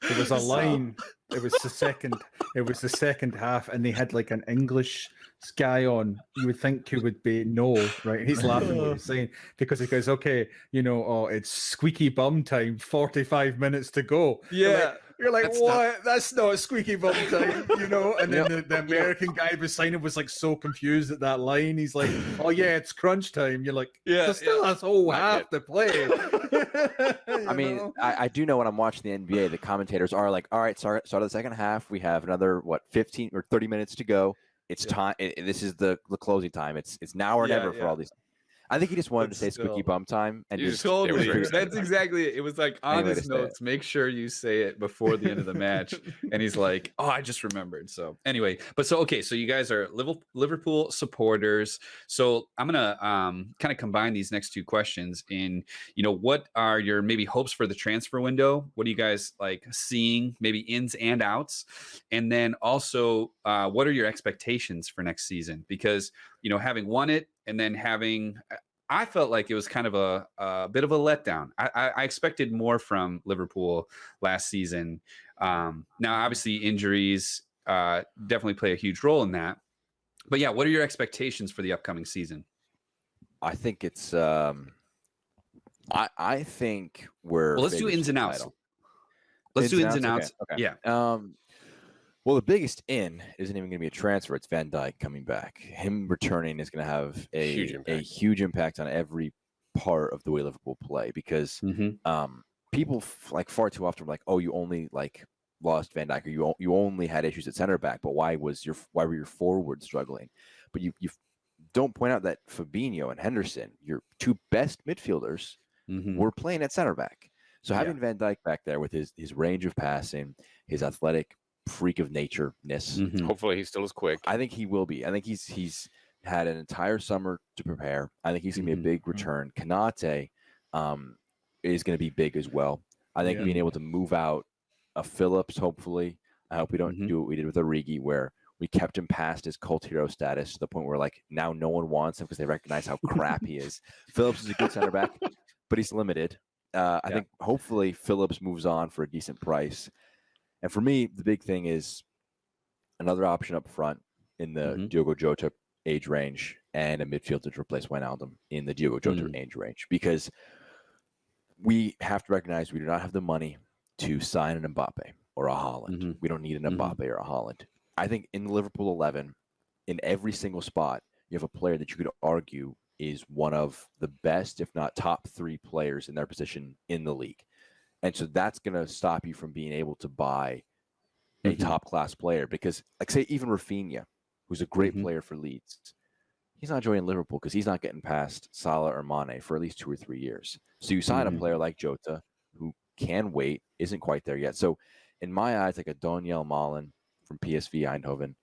There was a line. It was the second half, and they had like an English guy on. You would think he would be right? He's laughing what he's saying because he goes, "Okay, it's squeaky bum time. 45 minutes to go." Yeah. You're like, what? That's not squeaky bum time, And then the American guy beside him was like so confused at that line. He's like, "Oh yeah, it's crunch time." You're like, "There's still a whole half to play." I mean, I do know when I'm watching the NBA, the commentators are like, "All right, start of the second half. We have another 15 or 30 minutes to go. It's time. This is the closing time. It's now or never for all these." I think he just wanted to say squeaky bum time, and you told me that's exactly it. It was like on his notes. Make sure you say it before the end of the match, and he's like, "Oh, I just remembered." So anyway, so you guys are Liverpool supporters. So I'm gonna kind of combine these next two questions in. What are your maybe hopes for the transfer window? What are you guys like seeing? Maybe ins and outs, and then also what are your expectations for next season? Because having won it. And then I felt like it was kind of a bit of a letdown. I expected more from Liverpool last season. Now, obviously, injuries definitely play a huge role in that. But yeah, what are your expectations for the upcoming season? I think it's. I think we're. Well, let's do ins and outs. Let's do ins and outs. Okay. Yeah. Well, the biggest in isn't even going to be a transfer. It's Van Dijk coming back. Him returning is going to have a huge impact on every part of the way Liverpool play because people far too often are like, "Oh, you only lost Van Dijk, or you only had issues at center back, but why were your forwards struggling?" But you don't point out that Fabinho and Henderson, your two best midfielders, were playing at center back. So having Van Dijk back there with his range of passing, his athletic freak of nature-ness. Hopefully he still is quick. I think he will be. I think he's had an entire summer to prepare. I think he's going to be a big return. Kanate is going to be big as well. I think being able to move out a Phillips, hopefully. I hope we don't do what we did with Origi, where we kept him past his cult hero status to the point where now no one wants him because they recognize how crap he is. Phillips is a good center back, but he's limited. I think hopefully Phillips moves on for a decent price. And for me, the big thing is another option up front in the Diogo Jota age range and a midfielder to replace Wijnaldum in the Diogo Jota age range. Because we have to recognize we do not have the money to sign an Mbappe or a Haaland. We don't need an Mbappe or a Haaland. I think in the Liverpool 11, in every single spot, you have a player that you could argue is one of the best, if not top 3 players in their position in the league. And so that's going to stop you from being able to buy a top-class player because, say, even Rafinha, who's a great player for Leeds, he's not joining Liverpool because he's not getting past Salah or Mane for at least 2 or 3 years. So you sign a player like Jota who can wait, isn't quite there yet. So in my eyes, like a Daniel Malen from PSV Eindhoven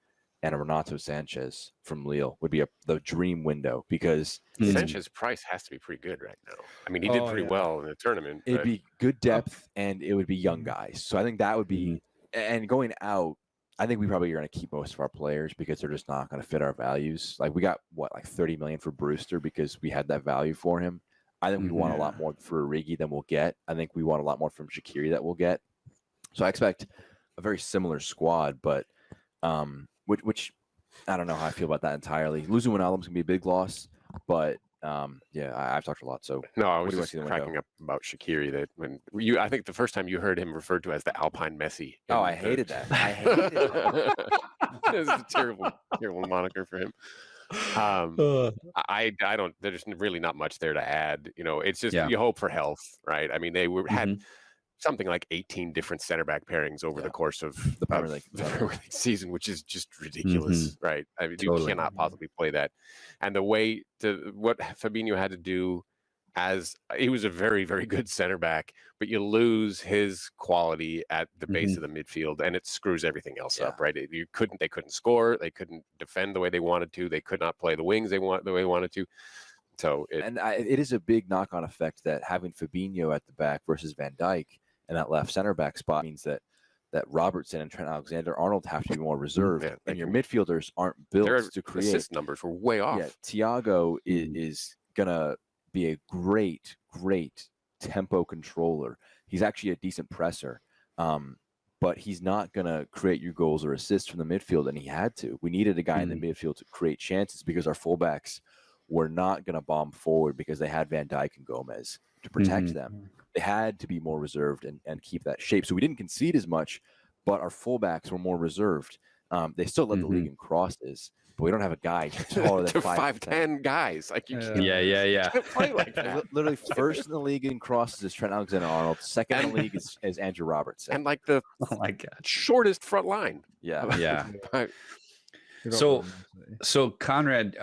and a Renato Sanchez from Lille would be the dream window, because Sanchez price has to be pretty good right now. I mean, he did pretty well in the tournament. It'd but... be good depth, and it would be young guys. So I think that would be, and going out, I think we probably are going to keep most of our players because they're just not going to fit our values. Like we got like 30 million for Brewster because we had that value for him. I think we want a lot more for Origi than we'll get. I think we want a lot more from Shaqiri that we'll get. So I expect a very similar squad, but which I don't know how I feel about that entirely. Losing Wijnaldum's gonna be a big loss, but I've talked a lot. So no, I was just cracking up about Shaqiri. That I think the first time you heard him referred to as the Alpine Messi. Oh, I hated that. I hated it. It's a terrible moniker for him. I don't. There's really not much there to add. It's just you hope for health, right? I mean, they had something like 18 different center back pairings over the course of the Premier League season, which is just ridiculous, right? I mean, you cannot possibly play that. And the way what Fabinho had to do, as he was a very, very good center back, but you lose his quality at the base of the midfield, and it screws everything else up, right? They couldn't score, they couldn't defend the way they wanted to, they could not play the wings the way they wanted to. So it is a big knock-on effect that having Fabinho at the back versus Van Dijk and that left center back spot means that Robertson and Trent Alexander-Arnold have to be more reserved, and your midfielders aren't built to create. Assist numbers were way off. Yeah, Thiago is gonna be a great tempo controller. He's actually a decent presser, but he's not gonna create you goals or assists from the midfield, and he had to. We needed a guy in the midfield to create chances because our fullbacks were not gonna bomb forward because they had Van Dijk and Gomez to protect them. They had to be more reserved and keep that shape. So we didn't concede as much, but our fullbacks were more reserved. They still led the league in crosses, but we don't have a guy taller than 5'10" guys. Like you can't play like that. Literally first in the league in crosses is Trent Alexander-Arnold. Second in the league is Andrew Robertson. And like the shortest front line. Yeah. So Conrad,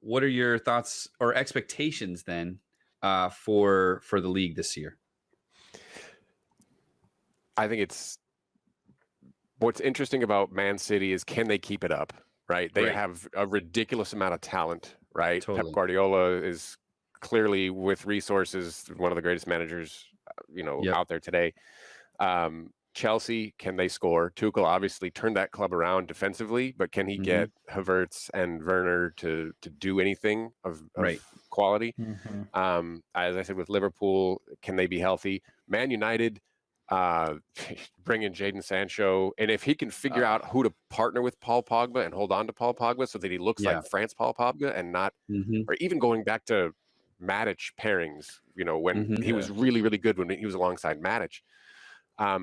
what are your thoughts or expectations then for the league this year? I think what's interesting about Man City is, can they keep it up, right? They have a ridiculous amount of talent, right? Pep Guardiola is clearly, with resources, one of the greatest managers, out there today. Chelsea, can they score? Tuchel obviously turned that club around defensively, but can he get Havertz and Werner to do anything of quality? As I said, with Liverpool, can they be healthy? Man United, bring in Jadon Sancho, and if he can figure out who to partner with Paul Pogba and hold on to Paul Pogba so that he looks like France Paul Pogba and not, or even going back to Matic pairings, when he was really, really good when he was alongside Matic. I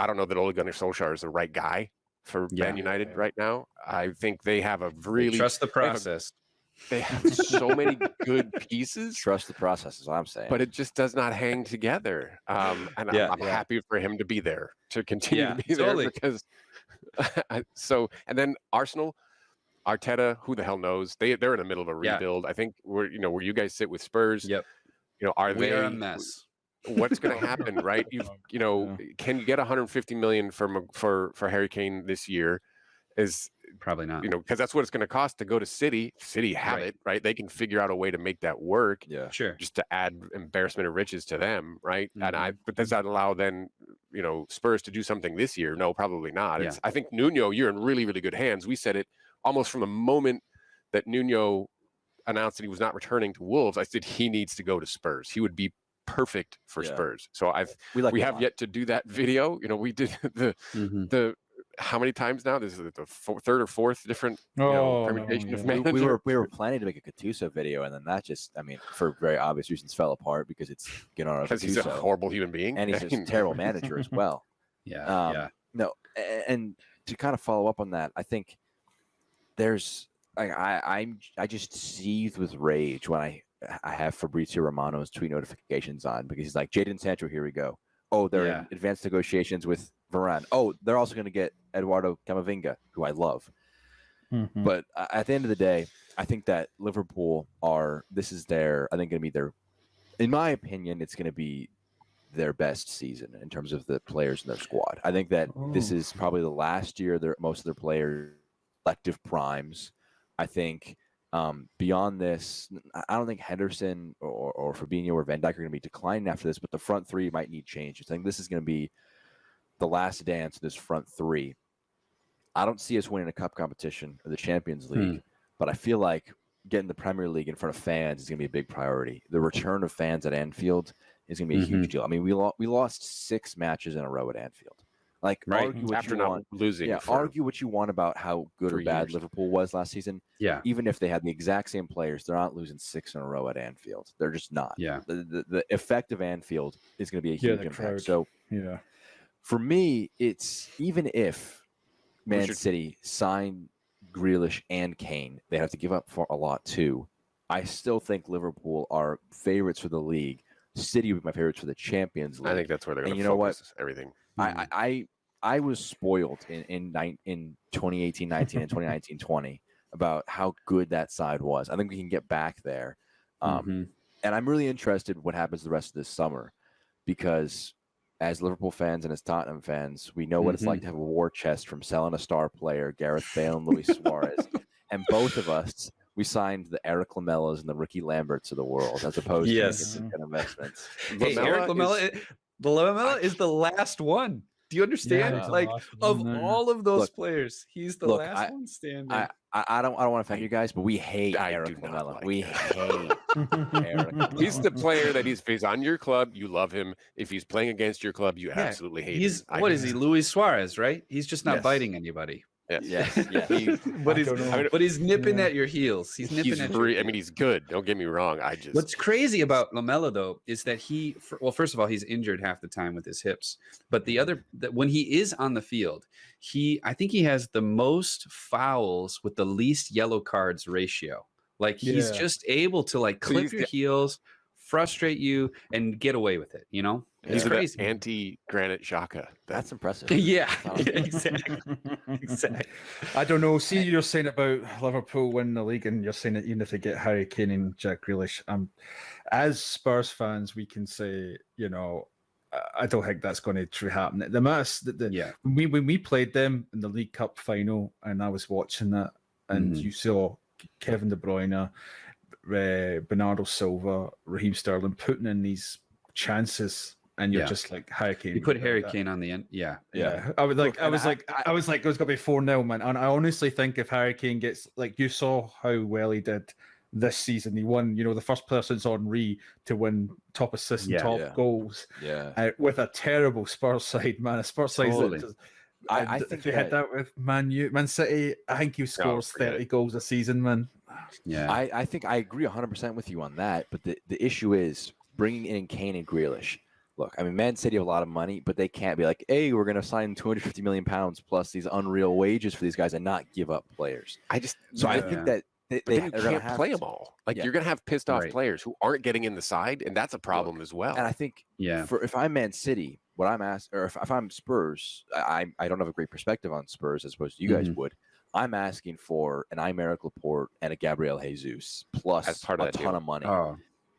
don't know that Ole Gunnar Solskjaer is the right guy for Man United right now. I think they have a really trust the process. They have so many good pieces. Trust the process is what I'm saying. But it just does not hang together. And I'm happy for him to be there, to continue to be there. Because and then Arsenal, Arteta, who the hell knows? They're in the middle of a rebuild. I think where you guys sit with Spurs. Are they a mess? What's going to happen, right? Can you get 150 million for Harry Kane this year? Is probably not, because that's what it's going to cost to go to City. City have it, right? They can figure out a way to make that work. Yeah, sure. Just to add embarrassment of riches to them, right? But does that allow then, Spurs to do something this year? No, probably not. I think Nuno, you're in really, really good hands. We said it almost from the moment that Nuno announced that he was not returning to Wolves. I said he needs to go to Spurs. He would be perfect for Spurs. So we have yet to do that video. We did the how many times now? This is the third or fourth different permutation of manager. We were planning to make a Gattuso video, and then that just, for very obvious reasons, fell apart because it's because he's a horrible human being and he's a terrible manager as well. No, and to kind of follow up on that, I think there's I just seethe with rage when I have Fabrizio Romano's tweet notifications on, because he's like, Jadon Sancho, here we go. Oh, they're in advanced negotiations with Varane. Oh, they're also going to get Eduardo Camavinga, who I love. But at the end of the day, I think that Liverpool I think going to be in my opinion, it's going to be their best season in terms of the players in their squad. I think that this is probably the last year most of their players collective primes. I think beyond this, I don't think Henderson or Fabinho or Van Dijk are going to be declining after this, but the front three might need changes. I think this is going to be the last dance of this front three. I don't see us winning a cup competition or the Champions League, but I feel like getting the Premier League in front of fans is going to be a big priority. The return of fans at Anfield is going to be a huge deal. I mean, we lost 6 matches in a row at Anfield. Like, argue what after you not want, losing. argue what you want about how good or bad Liverpool was last season. Yeah. Even if they had the exact same players, they're not losing 6 in a row at Anfield. They're just not. Yeah. The effect of Anfield is going to be a huge impact. Crowd. So, for me, it's even if Man City signed Grealish and Kane, they have to give up for a lot too. I still think Liverpool are favorites for the league. City would be my favorites for the Champions League. I think that's where they're going to focus everything. I was spoiled in 2018-19 and 2019-20 about how good that side was. I think we can get back there. And I'm really interested what happens the rest of this summer, because as Liverpool fans and as Tottenham fans, we know what it's like to have a war chest from selling a star player, Gareth Bale and Luis Suarez. And both of us, we signed the Eric Lamellas and the Ricky Lamberts of the world, as opposed to good investments. Hey, Eric Lamella is the last one. Do you understand? Of all of those players, he's the last one standing. I don't want to offend you guys, but we hate Eric Lamella. We hate Eric. He's the player that if he's on your club, you love him. If he's playing against your club, you absolutely hate him. What is he? Luis Suarez, right? He's just not biting anybody. Yes. But he's nipping at your heels. He's nipping at your heels. I mean, he's good. Don't get me wrong. What's crazy about Lamella, though, is that first of all, he's injured half the time with his hips. But when he is on the field, I think he has the most fouls with the least yellow cards ratio. Like, he's just able to clip your heels, frustrate you, and get away with it, you know? He's crazy. Anti-Granit Xhaka. That's impressive. Exactly. I don't know. See, you're saying about Liverpool winning the league, and you're saying that even if they get Harry Kane and Jack Grealish, as Spurs fans, we can say, I don't think that's going to happen. When we played them in the League Cup final, and I was watching that, and you saw Kevin De Bruyne, Bernardo Silva, Raheem Sterling putting in these chances, and you're just like, Harry Kane. You put Harry Kane on the end. Yeah. I was like, it was gonna be 4-0, man. And I honestly think if Harry Kane gets, you saw how well he did this season. He won, the first player since Henry to win top assists and top goals. With a terrible Spurs side, man. A Spurs side that I think if they had that with Man City, I think he scores 30 goals a season, man. Yeah, I think I agree 100% with you on that. But the issue is bringing in Kane and Grealish. Look, I mean, Man City have a lot of money, but they can't be like, hey, we're going to sign £250 million plus these unreal wages for these guys and not give up players. I think that they can't play them all. You're going to have pissed off players who aren't getting in the side, and that's a problem as well. And I think if I'm Man City, what I'm asked, or if I'm Spurs, I don't have a great perspective on Spurs as opposed to you guys would. I'm asking for an Aymeric Laporte and a Gabriel Jesus plus as part of a ton of money.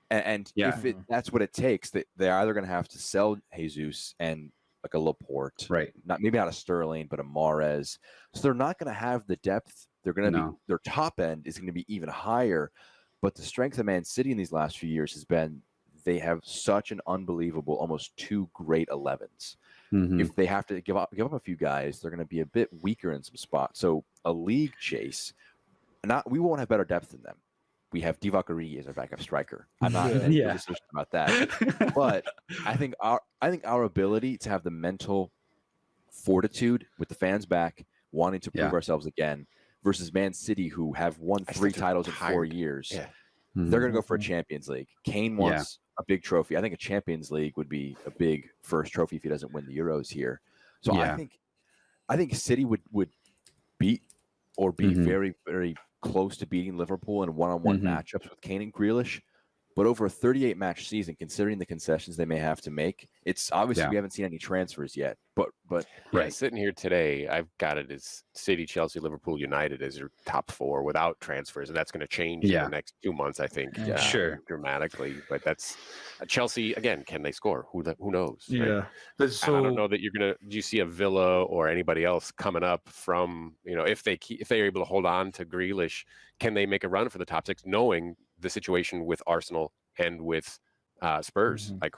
And if that's what it takes, they're either going to have to sell Jesus and like a Laporte, right? Maybe not a Sterling, but a Mahrez. So they're not going to have the depth. They're going to be, their top end is going to be even higher. But the strength of Man City in these last few years has been they have such an unbelievable, almost 2 great 11s. If they have to give up a few guys, they're going to be a bit weaker in some spots. So a league chase, we won't have better depth than them. We have Divock Origi as our backup striker. I'm not in any decision about that. But I think our ability to have the mental fortitude with the fans back, wanting to prove ourselves again, versus Man City, who have won 3 titles in 4 years. They're going to go for a Champions League. Kane wants a big trophy. I think a Champions League would be a big first trophy if he doesn't win the Euros here. So I think City would beat or be very, very close to beating Liverpool in one-on-one matchups with Kane and Grealish. But over a 38 match season, considering the concessions they may have to make, it's obviously we haven't seen any transfers yet. But sitting here today, I've got it as City, Chelsea, Liverpool, United as your top 4 without transfers, and that's going to change in the next 2 months, I think. Dramatically. But that's Chelsea again. Can they score? Who knows? Yeah. Right? So, I don't know that you're gonna. Do you see a Villa or anybody else coming up from if they're able to hold on to Grealish, can they make a run for the top 6, knowing the situation with Arsenal and with Spurs? Like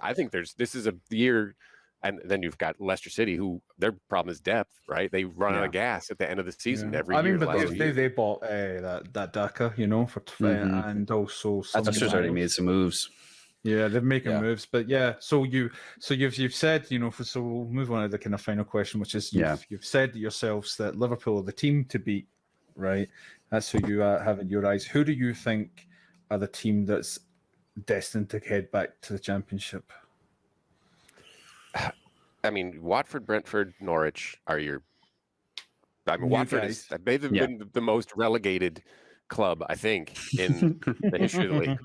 I think this is a year, and then you've got Leicester City, who their problem is depth, right? They run out of gas at the end of the season every year. I mean, but they bought that Daka, for and also Leicester's already made some moves. Yeah, they're making moves, but so you've said, so we'll move on to the kind of final question, which is you've said yourselves that Liverpool are the team to beat, right? That's who you have in your eyes. Who do you think are the team that's destined to head back to the Championship? I mean, Watford, Brentford, Norwich are your. I mean, Watford they've been the most relegated club, I think, in the history of the league.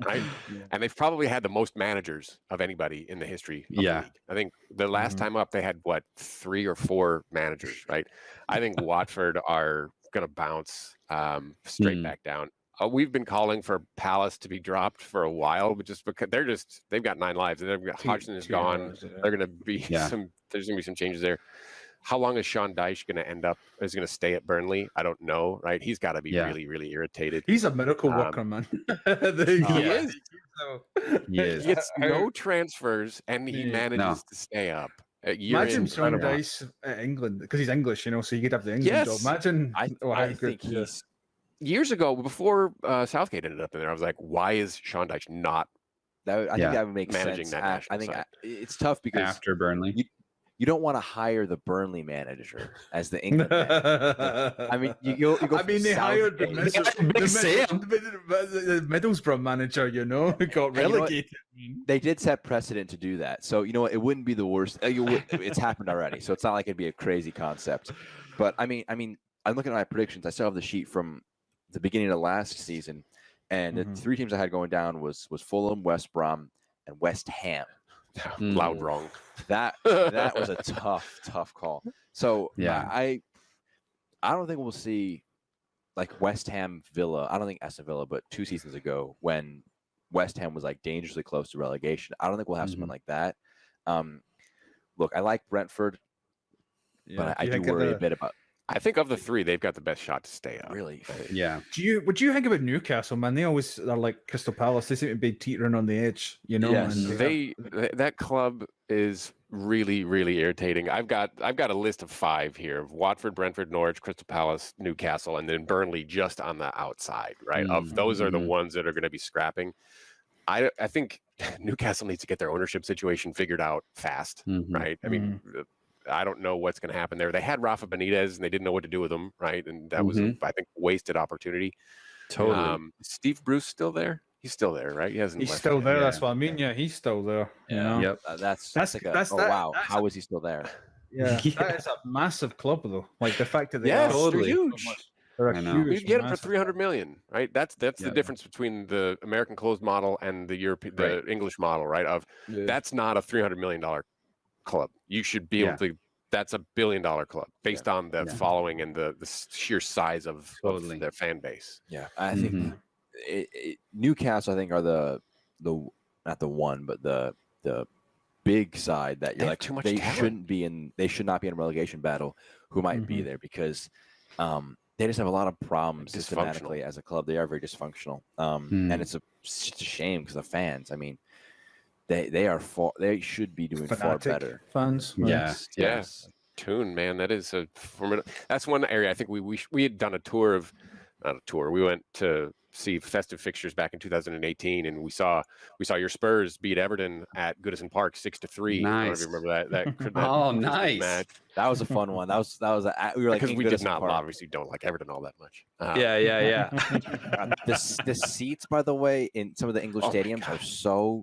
Right? And they've probably had the most managers of anybody in the history of the league. I think the last time up they had 3 or 4 managers, right? I think Watford are going to bounce straight back down. We've been calling for Palace to be dropped for a while, but just because they've got 9 lives, and Hodgson is gone. They're going to be there's going to be some changes there. How long is Sean Dyche going to is going to stay at Burnley? I don't know, right? He's got to be really, really irritated. He's a miracle worker, man. He is. He gets no transfers, and he manages to stay up. Imagine Sean Dyche at England, because he's English, so he could have the England job. Imagine I think he's... Years ago, before Southgate ended up in there, I was like, why is Sean Dyche not I think that would make managing sense. that I think it's tough because after Burnley, you don't want to hire the Burnley manager as the England manager. I mean, you go. I mean, they hired the Middlesbrough manager, who got relegated. They did set precedent to do that, so it wouldn't be the worst. It's happened already, so it's not like it'd be a crazy concept. But I mean, I'm looking at my predictions. I still have the sheet from the beginning of last season, and the 3 teams I had going down was Fulham, West Brom, and West Ham. Loud wrong. That was a tough call. So I don't think we'll see like West Ham Villa. I don't think Aston Villa, but 2 seasons ago when West Ham was like dangerously close to relegation, I don't think we'll have someone like that. Look, I like Brentford, but I do worry a bit about. I think of the 3, they've got the best shot to stay up. Really? Yeah. Would you think about Newcastle, man? They always are like Crystal Palace. They seem to be teetering on the edge, Yes. And that club is really, really irritating. I've got a list of 5 here: of Watford, Brentford, Norwich, Crystal Palace, Newcastle, and then Burnley just on the outside. Right? Of those are the ones that are going to be scrapping. I think Newcastle needs to get their ownership situation figured out fast. Right? I mean. I don't know what's going to happen there. They had Rafa Benitez, and they didn't know what to do with him, right? And that was, I think, wasted opportunity. Totally. Steve Bruce still there? He's still there, right? He's still there. That's what I mean. Yeah, he's still there. Yep. That's wow. How is he still there? Yeah, that is a massive club, though. Like the fact that they are totally huge. They're huge. We get him for $300 million, right? That's the difference between the American closed model and the English model, right? That's not a $300 million club. You should be able to. That's $1 billion club based on the following and the sheer size of their fan base. Yeah, I think Newcastle, I think, are the not the one, but the big side that you're like too much they talent. should not be in a relegation battle. Who might be there because they just have a lot of problems systematically as a club. They are very dysfunctional, and it's just a shame because the fans. I mean. They should be doing far better. Fans, yes. Tune, man, that is that's one area I think we had done a tour of, not a tour. We went to see festive fixtures back in 2018, and we saw your Spurs beat Everton at Goodison Park 6-3. Nice. I don't know if you remember that oh, nice match. That was a fun one. That was we were like because we did not obviously don't like Everton all that much. Yeah. The seats, by the way, in some of the English stadiums are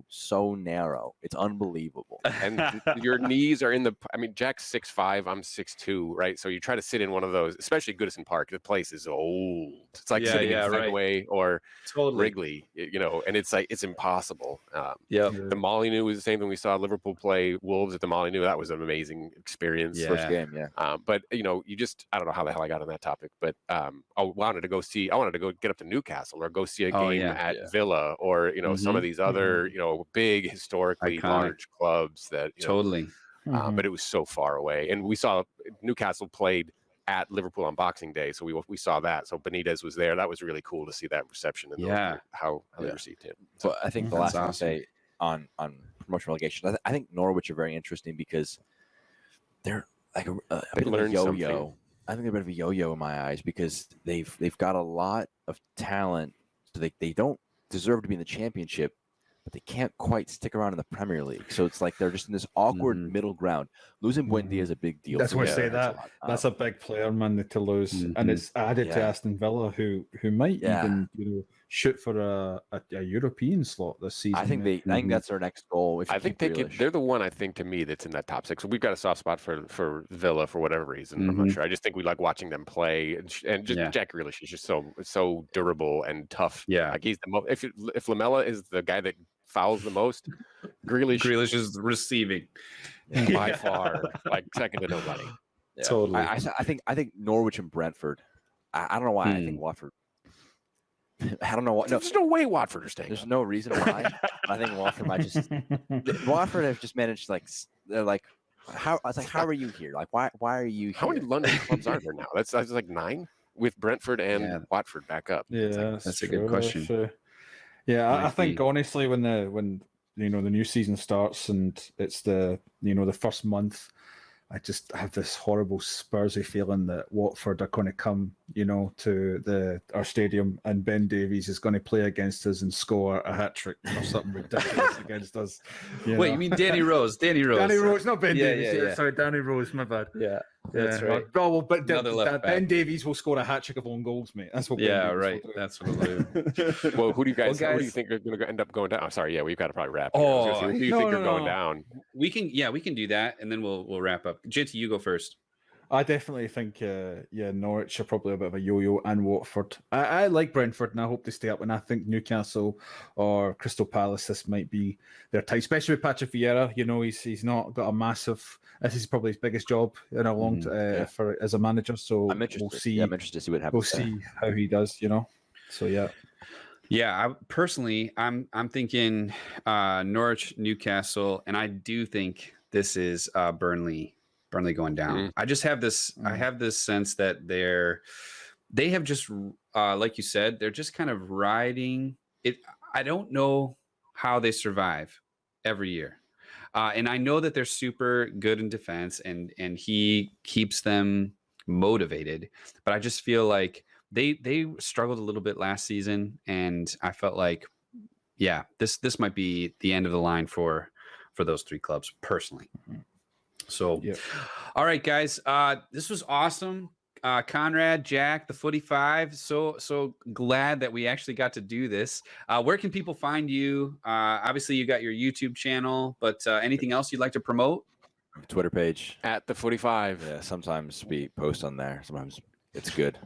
so narrow. It's unbelievable. And your knees are in the. I mean, Jack's 6'5", I'm 6'2", right? So you try to sit in one of those, especially Goodison Park. The place is old. It's like sitting in Fenway or or Totally. Wrigley, and it's like, it's impossible. Yep. The Molyneux was the same thing. We saw Liverpool play Wolves at the Molyneux. That was an amazing experience. Yeah. First game, yeah. But I don't know how the hell I got on that topic, but I wanted to go get up to Newcastle or go see a game at Villa or some of these other big historically Iconic. large clubs that Totally. but it was so far away. And we saw Newcastle played at Liverpool on Boxing Day, so we saw that. So Benitez was there. That was really cool to see that reception and how they received him. So I think the last thing I'll say on promotion relegation, I think Norwich are very interesting because they're like a bit of a yo-yo. I think they're a bit of a yo-yo in my eyes because they've got a lot of talent, so they don't deserve to be in the championship, but they can't quite stick around in the Premier League. So it's like they're just in this awkward middle ground. Losing Buendia is a big deal. That's what I say. That's a big player, man, to lose, and it's added to Aston Villa, who might even shoot for a European slot this season. I think that's their next goal. I think they're the one, I think, to me, that's in that top 6. We've got a soft spot for Villa for whatever reason. I'm not sure. I just think we like watching them play, and just Jack Grealish is just so durable and tough. Yeah, like he's the most. If Lamela is the guy that fouls the most, Grealish is receiving by far, like second to nobody. Yeah. Totally. I think Norwich and Brentford. I don't know why. I think Watford. I don't know what. There's no way Watford are staying. There's no reason why. I think Watford might just. Watford have just managed they're like, how? I was like, how are you here? Like, why are you here? How many London clubs are there now? That's like 9 with Brentford and Watford back up. Yeah, that's a good question. Yeah, I think honestly, when the new season starts and it's the first month, I just have this horrible Spursy feeling that Watford are going to come, to our stadium, and Ben Davies is going to play against us and score a hat trick or something ridiculous against us. Wait, you mean Danny Rose? Danny Rose, not Ben Davies. Yeah. Sorry, Danny Rose. My bad. Yeah, that's right. Oh, well, but Ben Davies will score a hat trick of own goals, mate. That's what. Right. That's what we'll do. Well, who do you do you think are going to end up going down? I'm sorry. Yeah, we've got to probably wrap. Who do you think are going down? We can do that, and then we'll wrap up. Jinty, you go first. I definitely think, Norwich are probably a bit of a yo-yo, and Watford. I like Brentford, and I hope they stay up. And I think Newcastle or Crystal Palace, this might be their time, especially with Patrick Vieira. He's not got a massive. This is probably his biggest job in a long for as a manager. So we'll see. Yeah, I'm interested to see what happens. We'll see how he does. So yeah. Yeah, I'm thinking Norwich, Newcastle, and I do think this is Burnley going down. I just have this. I have this sense that they have just like you said, they're just kind of riding it. I don't know how they survive every year, and I know that they're super good in defense, and he keeps them motivated. But I just feel like they struggled a little bit last season, and I felt like, this might be the end of the line for those 3 clubs personally. So, all right, guys, this was awesome. Conrad, Jack, the Footy 5. So glad that we actually got to do this. Where can people find you? Obviously, you got your YouTube channel, but anything else you'd like to promote? Twitter page at the Footy 5. Yeah, sometimes we post on there. Sometimes it's good.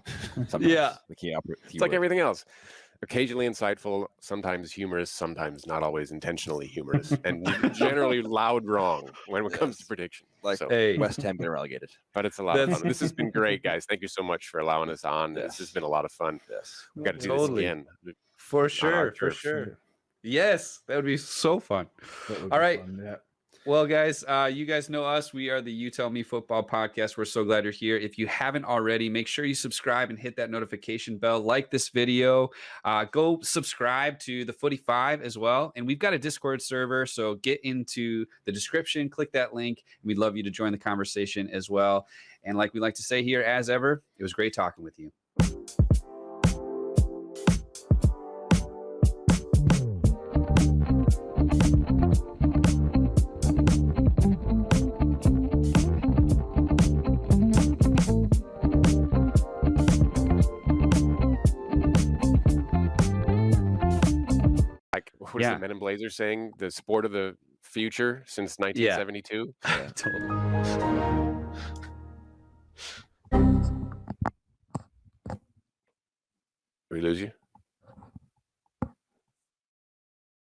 Sometimes it's like everything else. Occasionally insightful, sometimes humorous, sometimes not always intentionally humorous, and generally loud wrong when it comes to prediction. Like West Ham getting relegated. But it's a lot of fun. This has been great, guys. Thank you so much for allowing us on. This has been a lot of fun. Yes. We've got to do this again. For sure. Yes, that would be so fun. All right. Fun, yeah. Well, guys, you guys know us. We are the You Tell Me Football podcast. We're so glad you're here. If you haven't already, make sure you subscribe and hit that notification bell. Like this video. Go subscribe to the Footy 5 as well. And we've got a Discord server, so get into the description, click that link. We'd love you to join the conversation as well. And like we like to say here, as ever, it was great talking with you. What is the Men in Blazers saying? The sport of the future since 1972? Yeah, totally. Did we lose you?